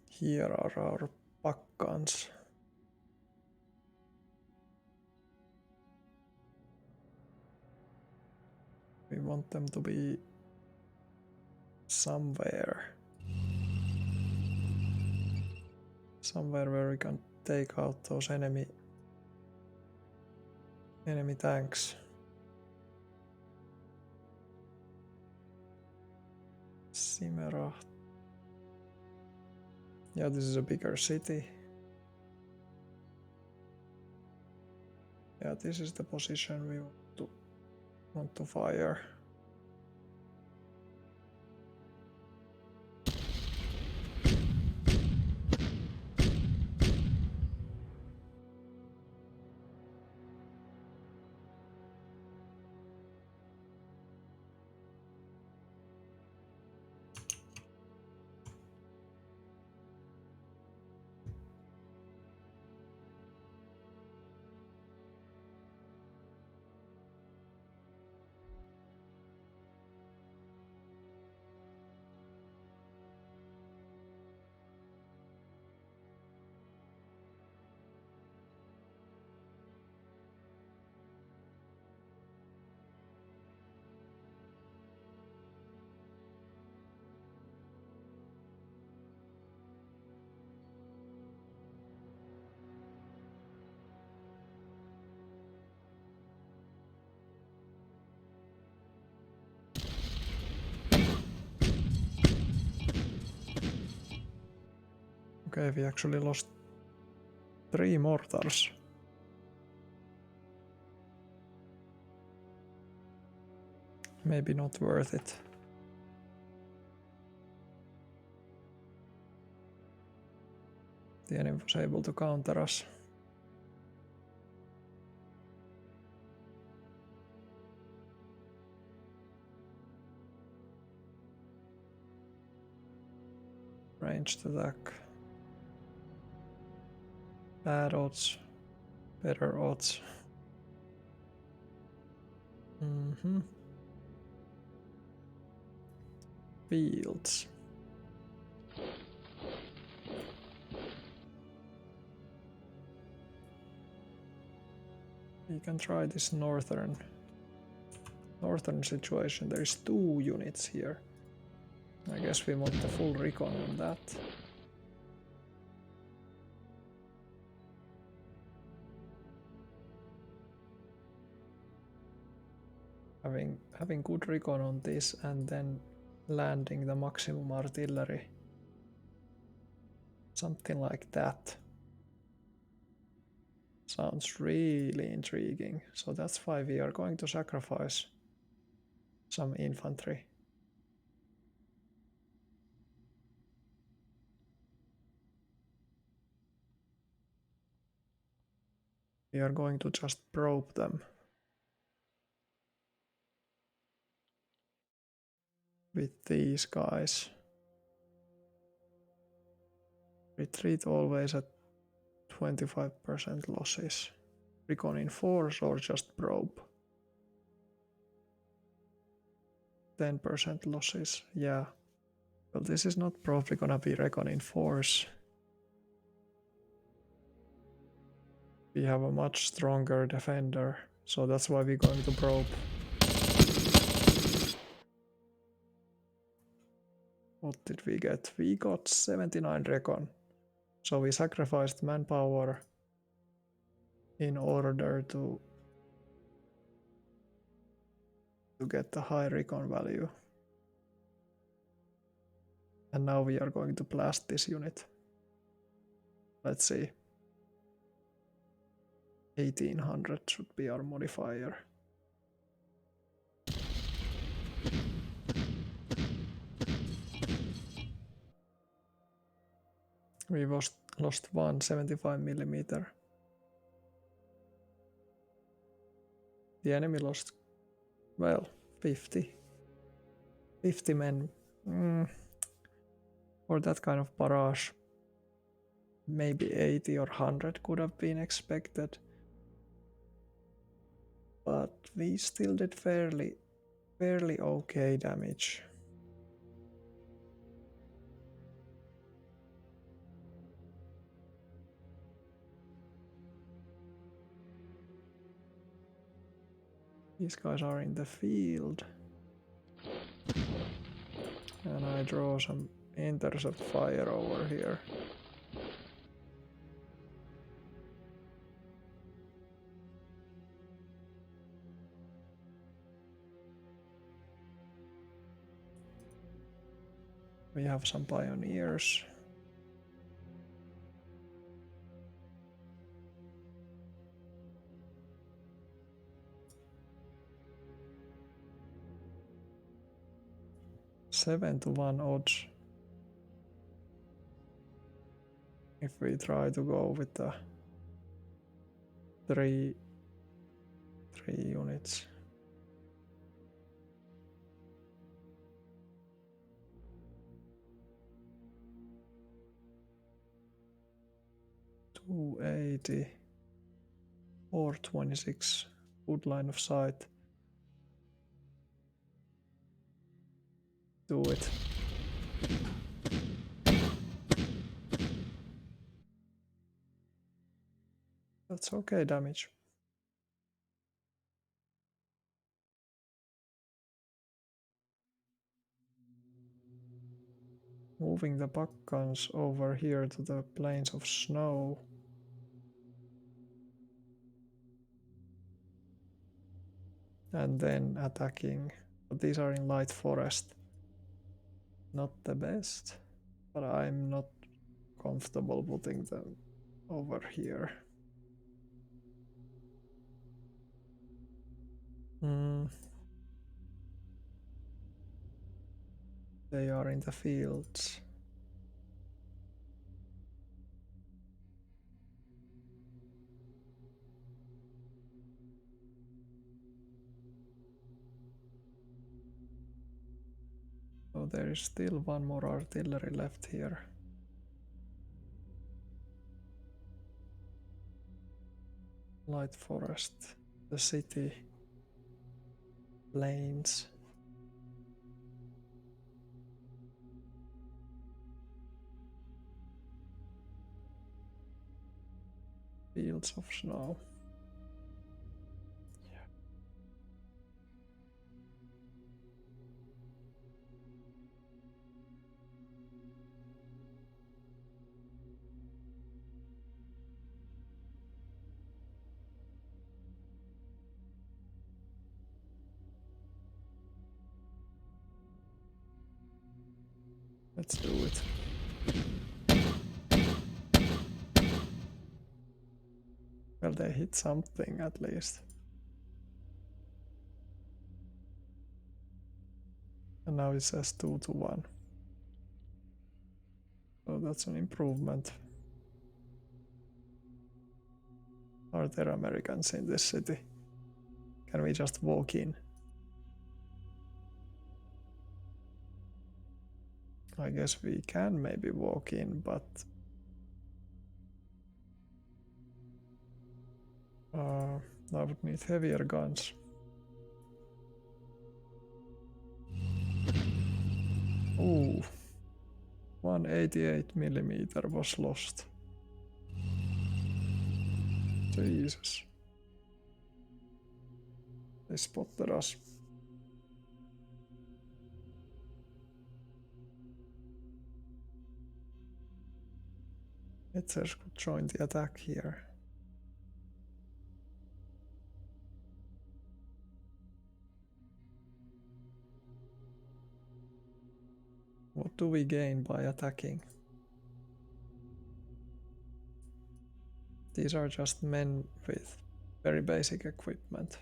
Here are our pakkans. We want them to be somewhere where we can take out those enemy tanks. Simeracht. Yeah, this is a bigger city. Yeah, this is the position we want to fire. Okay, we actually lost 3 mortars. Maybe not worth it. The enemy was able to counter us. Ranged attack. Bad odds. Better odds. Fields. We can try this northern situation. There is 2 units here. I guess we want the full recon on that. Having good recon on this and then landing the maximum artillery. Something like that. Sounds really intriguing. So that's why we are going to sacrifice some infantry. We are going to just probe them with these guys. Retreat always at 25% losses. Recon in force or just probe? 10% losses, yeah. Well, this is not probably gonna be recon in force. We have a much stronger defender, so that's why we're going to probe. What did we get? We got 79 recon. So we sacrificed manpower in order to get the high recon value. And now we are going to blast this unit. Let's see. 1800 should be our modifier. We lost 175mm. The enemy lost, well, 50 men. For that kind of barrage, maybe 80 or 100 could have been expected. But we still did fairly okay damage. These guys are in the field. And I draw some intercept fire over here. We have some pioneers. Seven to 1 odds. If we try to go with the three units. $280 or 26. Good line of sight. Do it. That's okay damage. Moving the buck guns over here to the plains of snow. And then attacking. But these are in light forest. Not the best, but I'm not comfortable putting them over here. They are in the fields. So there is still one more artillery left here. Light forest, the city, plains. Fields of snow. Let's do it. Well, they hit something at least. And now it says 2 to 1. So that's an improvement. Are there Americans in this city? Can we just walk in? I guess we can maybe walk in, but I would need heavier guns. Ooh, 188mm was lost. Jesus. They spotted us. Hitzers could join the attack here. What do we gain by attacking? These are just men with very basic equipment.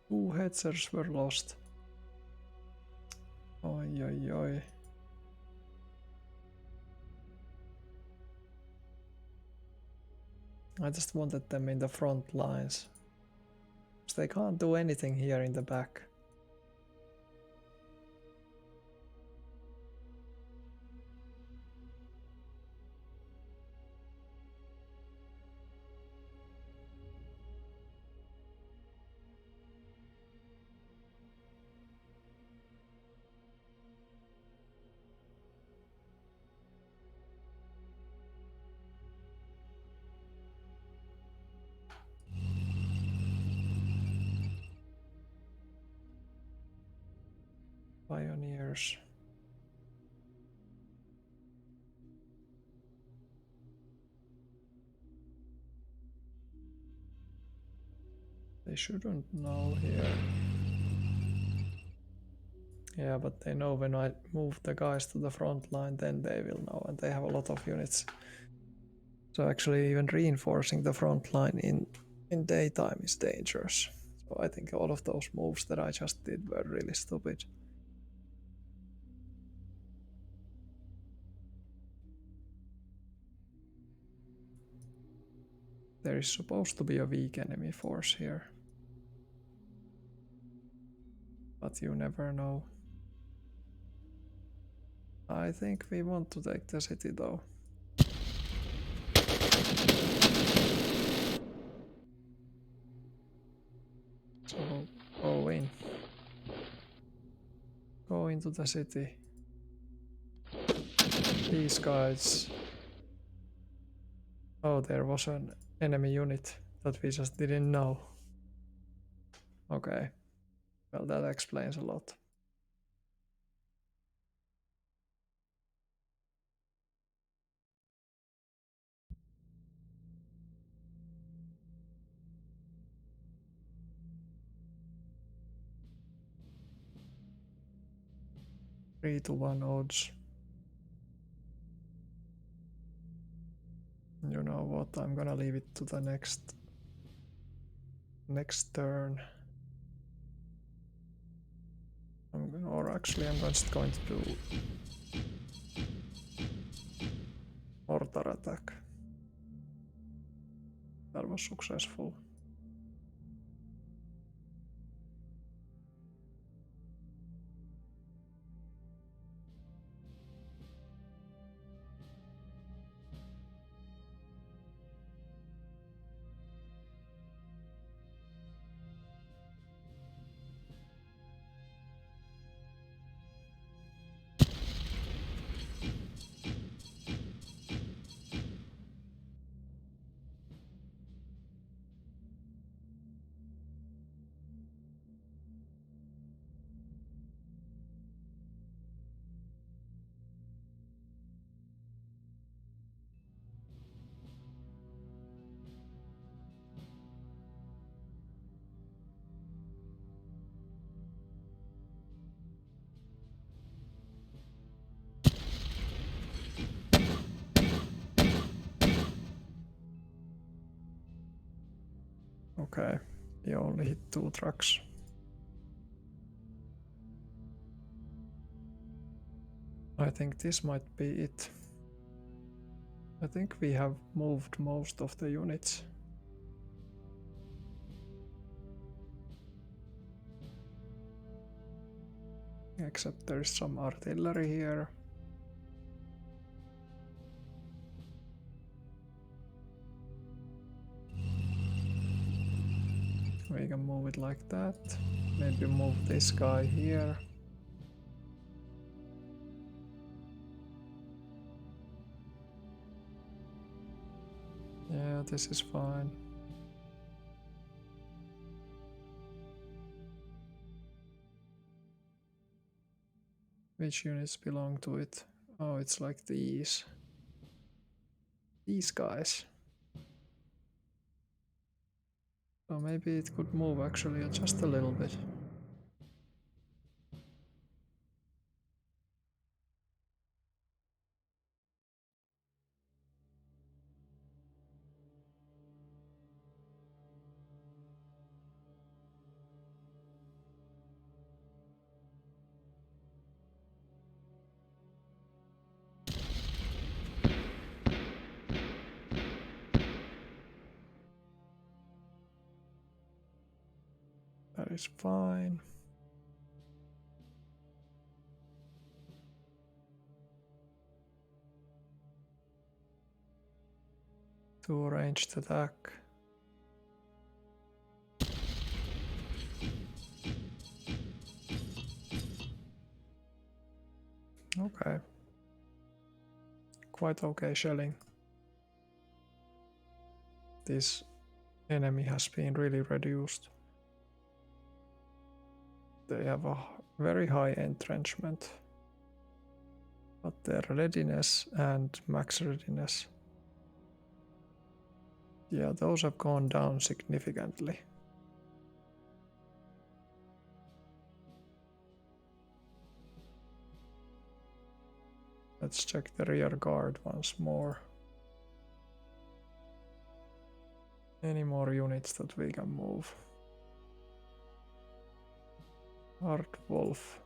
Two Hetzers were lost. Oi, oi, oi. I just wanted them in the front lines. Because they can't do anything here in the back. Pioneers. They shouldn't know here. Yeah, but they know when I move the guys to the front line, then they will know, and they have a lot of units. So actually even reinforcing the front line in daytime is dangerous. So I think all of those moves that I just did were really stupid. There is supposed to be a weak enemy force here. But you never know. I think we want to take the city though. So go in. Go into the city. These guys. Oh, there was an enemy unit that we just didn't know. Okay. Well, that explains a lot. Three to 1 odds. You know what? I'm gonna leave it to the next turn. I'm just going to do mortar attack. That was successful. Okay, he only hit 2 trucks. I think this might be it. I think we have moved most of the units. Except there's some artillery here. We can move it like that. Maybe move this guy here. Yeah, this is fine. Which units belong to it? Oh, it's like these. These guys. So maybe it could move actually just a little bit. That is fine. Two ranged attack. Okay. Quite okay shelling. This enemy has been really reduced. They have a very high entrenchment, but their readiness and max readiness, yeah, those have gone down significantly. Let's check the rear guard once more. Any more units that we can move? Wolf.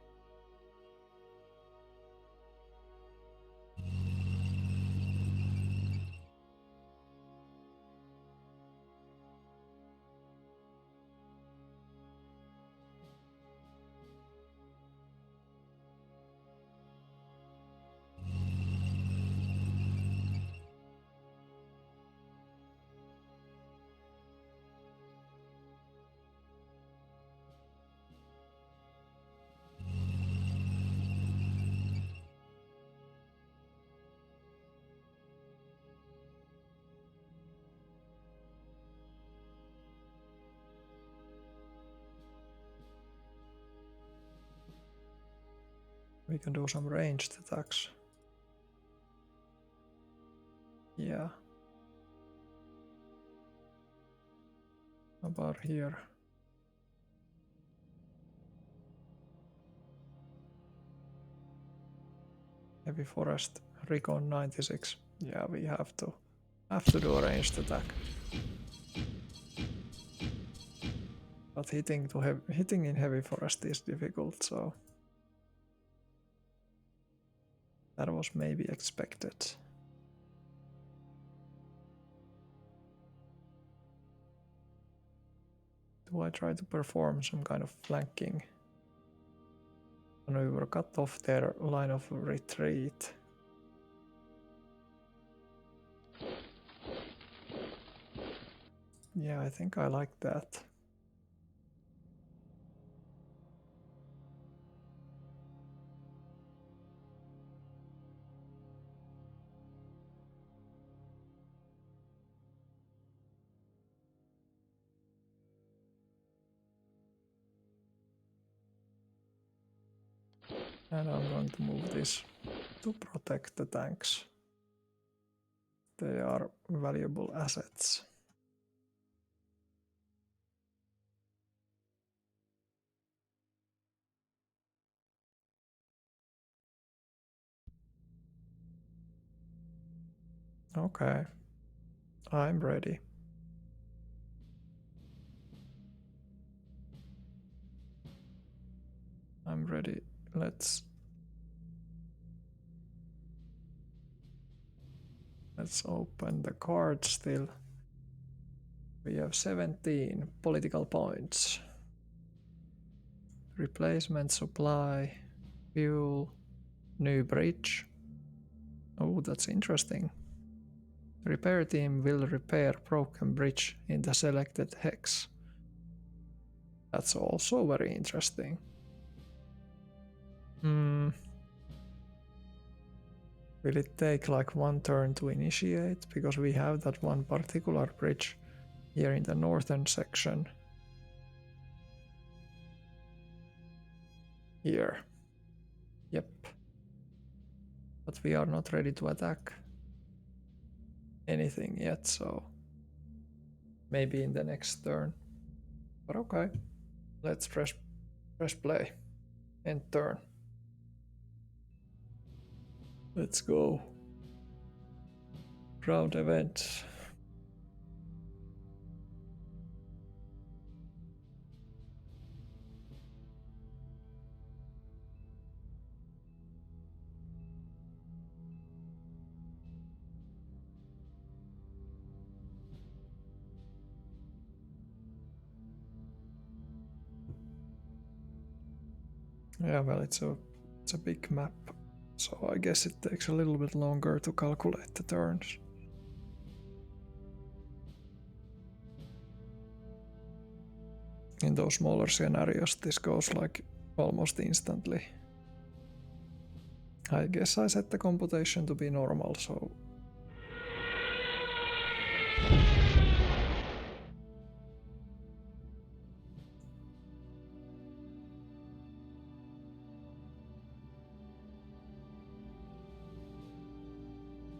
We can do some ranged attacks. Yeah. About here. Heavy forest, recon 96. Yeah, we have to do a ranged attack. But hitting in heavy forest is difficult, so that was maybe expected. Do I try to perform some kind of flanking maneuver, cut off their line of retreat? Yeah, I think I like that. And I'm going to move this to protect the tanks. They are valuable assets. Okay, I'm ready. I'm ready. Let's Let's open the card still. We have 17 political points. Replacement supply, fuel, new bridge. Oh, that's interesting. Repair team will repair broken bridge in the selected hex. That's also very interesting. Will it take like one turn to initiate? Because we have that one particular bridge here in the northern section. Here. Yep. But we are not ready to attack anything yet, so maybe in the next turn. But okay. Let's press play. End turn. Let's go. Round event. Yeah, well, it's a big map, so I guess it takes a little bit longer to calculate the turns. In those smaller scenarios, this goes like almost instantly. I guess I set the computation to be normal, so...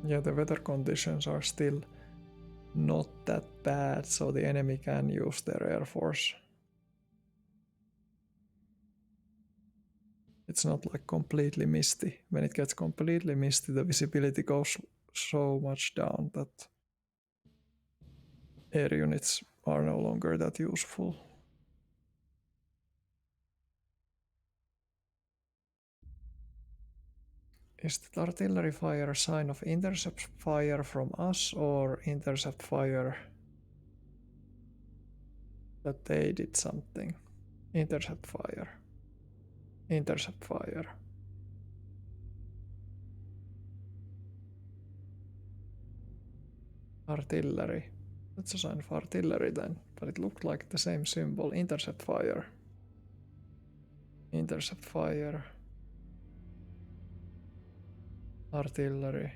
Yeah, the weather conditions are still not that bad, so the enemy can use their air force. It's not like completely misty. When it gets completely misty, the visibility goes so much down that air units are no longer that useful. Is the artillery fire a sign of intercept fire from us or intercept fire that they did something? Intercept fire. Intercept fire. Artillery. That's a sign of artillery then, but it looked like the same symbol. Intercept fire. Intercept fire. Artillery.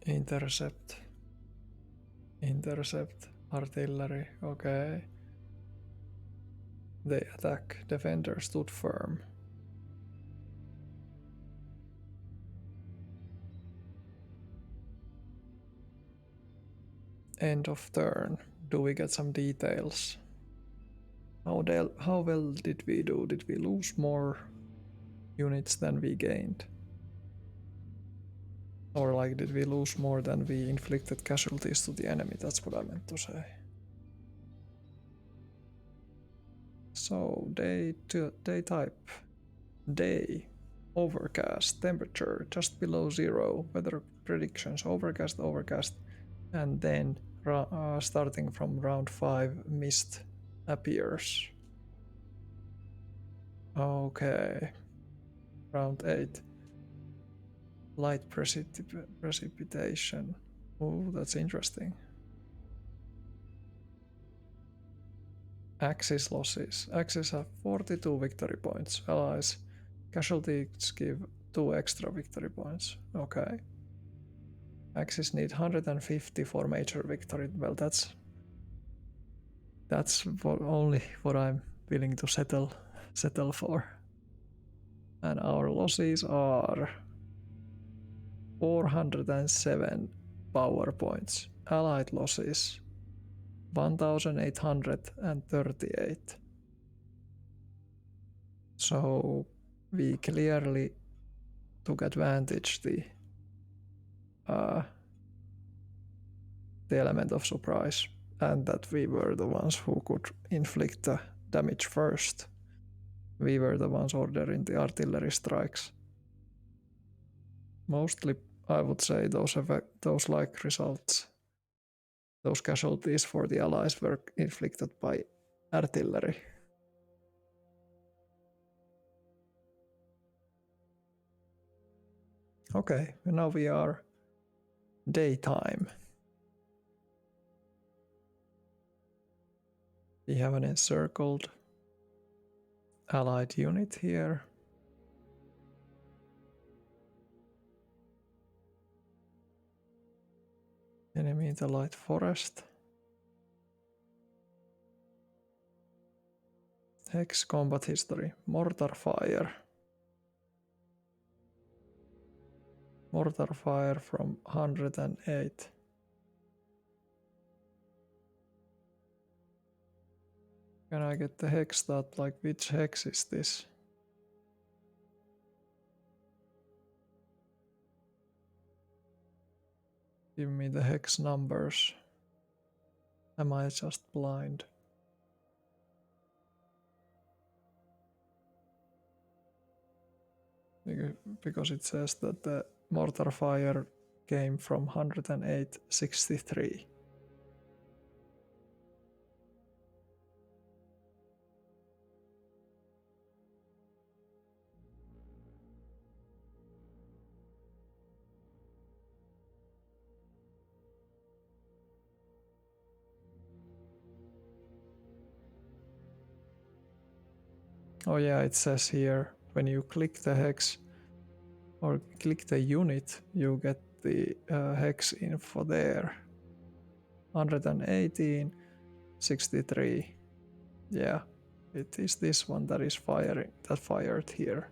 Intercept. Intercept. Artillery. Okay. They attack. Defender stood firm. End of turn. Do we get some details? How well did we do? Did we lose more units than we gained? Or like, did we lose more than we inflicted casualties to the enemy? That's what I meant to say. So, day type. Day. Overcast. Temperature just below 0. Weather predictions. Overcast, overcast. And then starting from round 5, mist appears. Okay. Round 8. Light precipitation. Oh, that's interesting. Axis losses. Axis have 42 victory points. Allies casualties give 2 extra victory points. Okay. Axis need 150 for major victory. Well, that's only what I'm willing to settle for. And our losses are 407 power points. Allied losses 1838. So we clearly took advantage the element of surprise, and that we were the ones who could inflict the damage first. We were the ones ordering the artillery strikes. Mostly, I would say those like results, those casualties for the allies were inflicted by artillery. Okay, now we are daytime. We have an encircled allied unit here. Enemy in the light forest. Hex combat history. Mortar fire. Mortar fire from 108. Can I get the hex stat? Like, which hex is this? Give me the hex numbers. Am I just blind? Because it says that the mortar fire came from 108.63. Oh yeah, it says here when you click the hex or click the unit, you get the hex info there. 118.63. Yeah, it is this one that is fired here.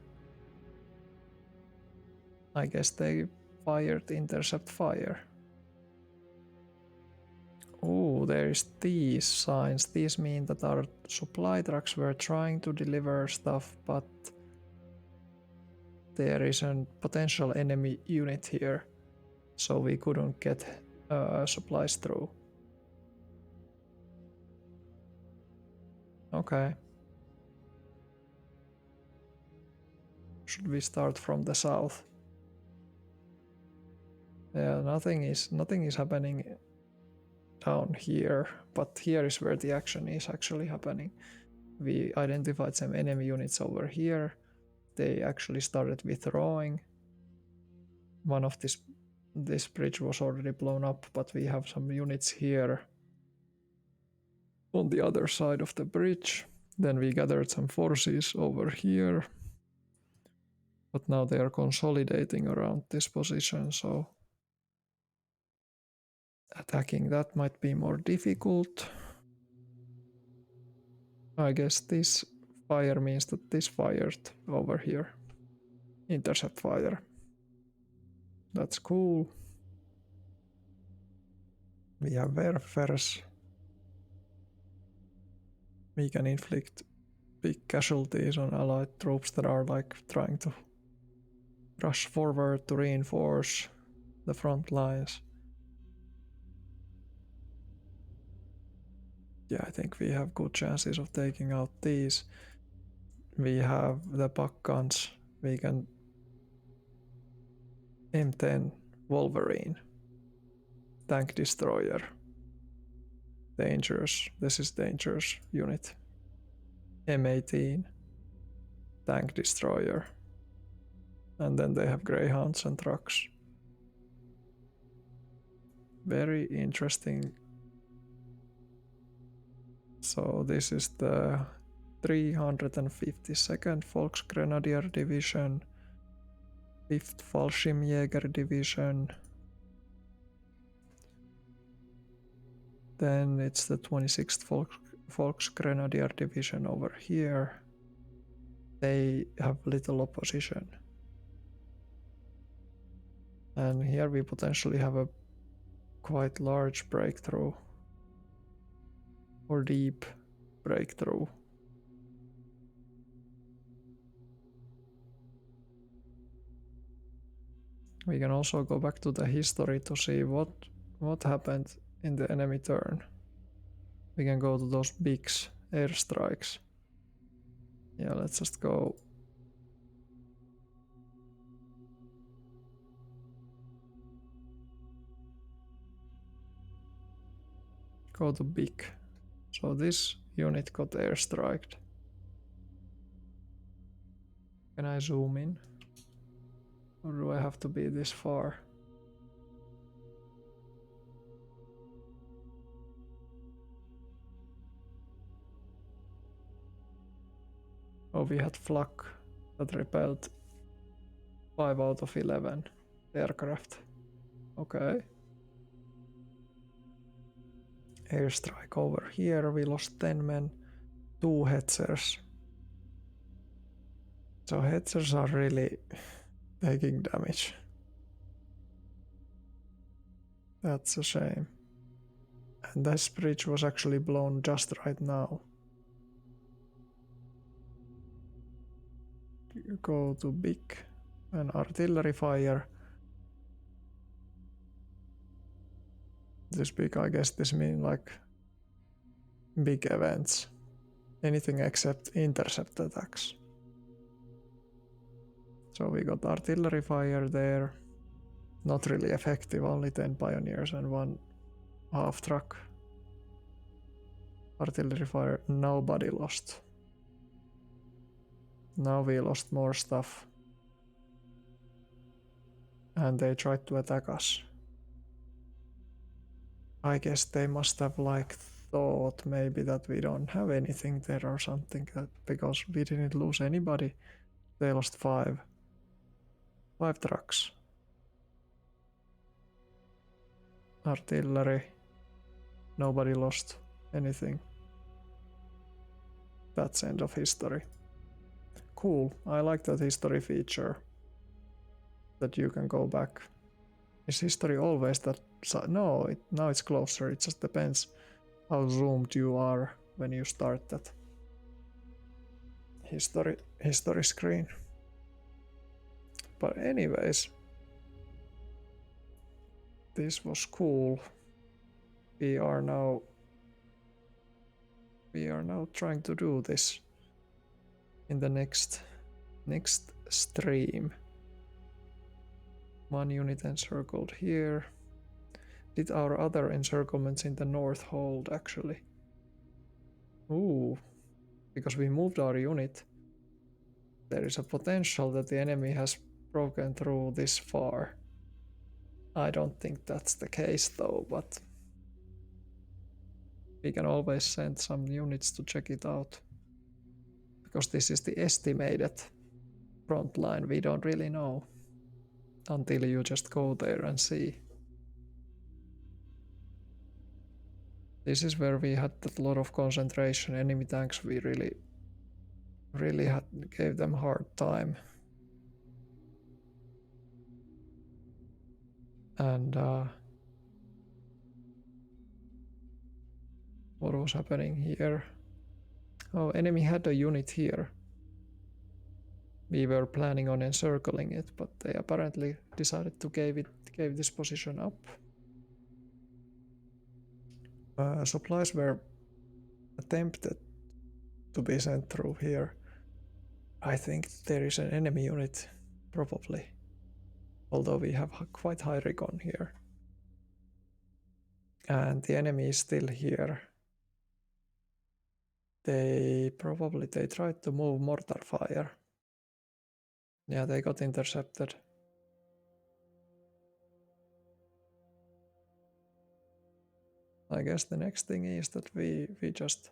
I guess they fired intercept fire. Oh, there's these signs. These mean that our supply trucks were trying to deliver stuff, but there is a potential enemy unit here, so we couldn't get supplies through. Okay. Should we start from the south? Yeah, nothing is happening down here, but here is where the action is actually happening. We identified some enemy units over here. They actually started withdrawing. One of this bridge was already blown up, but we have some units here on the other side of the bridge. Then we gathered some forces over here, but now they are consolidating around this position, so attacking that might be more difficult. I guess this fire means that this fired over here. Intercept fire. That's cool. We have Werfers. We can inflict big casualties on allied troops that are like trying to rush forward to reinforce the front lines. Yeah, I think we have good chances of taking out these. We have the buck guns. We can M10 Wolverine. Tank destroyer. Dangerous. This is dangerous unit. M18. Tank destroyer. And then they have greyhounds and trucks. Very interesting. So this is the 352nd Volksgrenadier Division, 5th Fallschirmjäger Division. Then it's the 26th Volksgrenadier Division over here. They have little opposition. And here we potentially have a quite large breakthrough. Or deep breakthrough. We can also go back to the history to see what happened in the enemy turn. We can go to those big airstrikes. Yeah, let's just go. Go to big. So this unit got airstriked. Can I zoom in? Or do I have to be this far? Oh, we had flak that repelled 5 out of 11 aircraft. Okay. Airstrike over here, we lost 10 men, 2 hetzers. So hetzers are really taking damage. That's a shame. And this bridge was actually blown just right now. You go to big and artillery fire. This big, I guess this means like big events. Anything except intercept attacks. So we got artillery fire there. Not really effective, only 10 pioneers and 1 half truck. Artillery fire, nobody lost. Now we lost more stuff. And they tried to attack us. I guess they must have like thought maybe that we don't have anything there or something, because we didn't lose anybody. They lost 5 trucks. Artillery, nobody lost anything. That's end of history. Cool, I like that history feature, that you can go back. Is history always that? No, now it's closer. It just depends how zoomed you are when you start that history screen. But anyways, this was cool. We are now trying to do this in the next stream. 1 unit encircled here. Did our other encirclements in the north hold actually? Ooh, because we moved our unit. There is a potential that the enemy has broken through this far. I don't think that's the case though, but we can always send some units to check it out. Because this is the estimated front line, we don't really know until you just go there and see. This is where we had a lot of concentration. Enemy tanks, we really gave them hard time. And what was happening here? Oh, enemy had a unit here. We were planning on encircling it, but they apparently decided to give this position up. Supplies were attempted to be sent through here. I think there is an enemy unit, probably. Although we have quite high recon here. And the enemy is still here. They tried to move mortar fire. Yeah, they got intercepted. I guess the next thing is that we just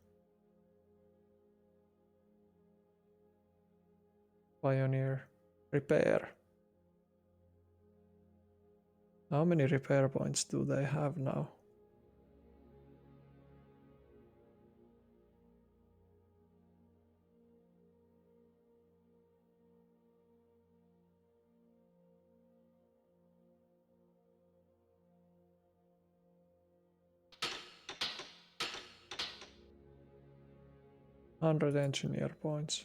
pioneer repair. How many repair points do they have now? $100 engineer points.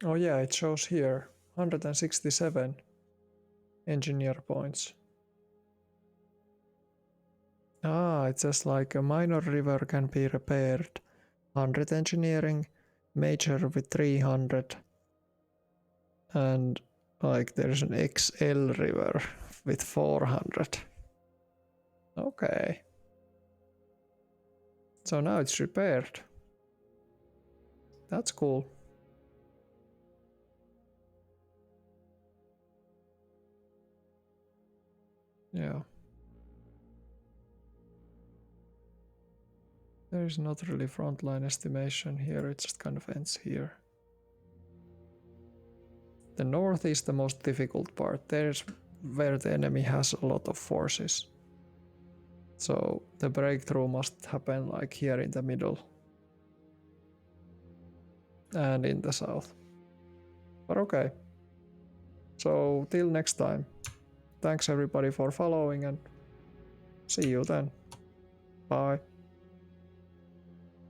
Oh yeah, it shows here 167 engineer points. Ah, it's just like a minor river can be repaired. 100 engineering, major with 300. And like there's an XL river with 400. Okay. So now it's repaired. That's cool. Yeah. There's not really frontline estimation here, it just kind of ends here. The north is the most difficult part. There's where the enemy has a lot of forces. So the breakthrough must happen like here in the middle. And in the south. But okay. So till next time. Thanks everybody for following and see you then. Bye.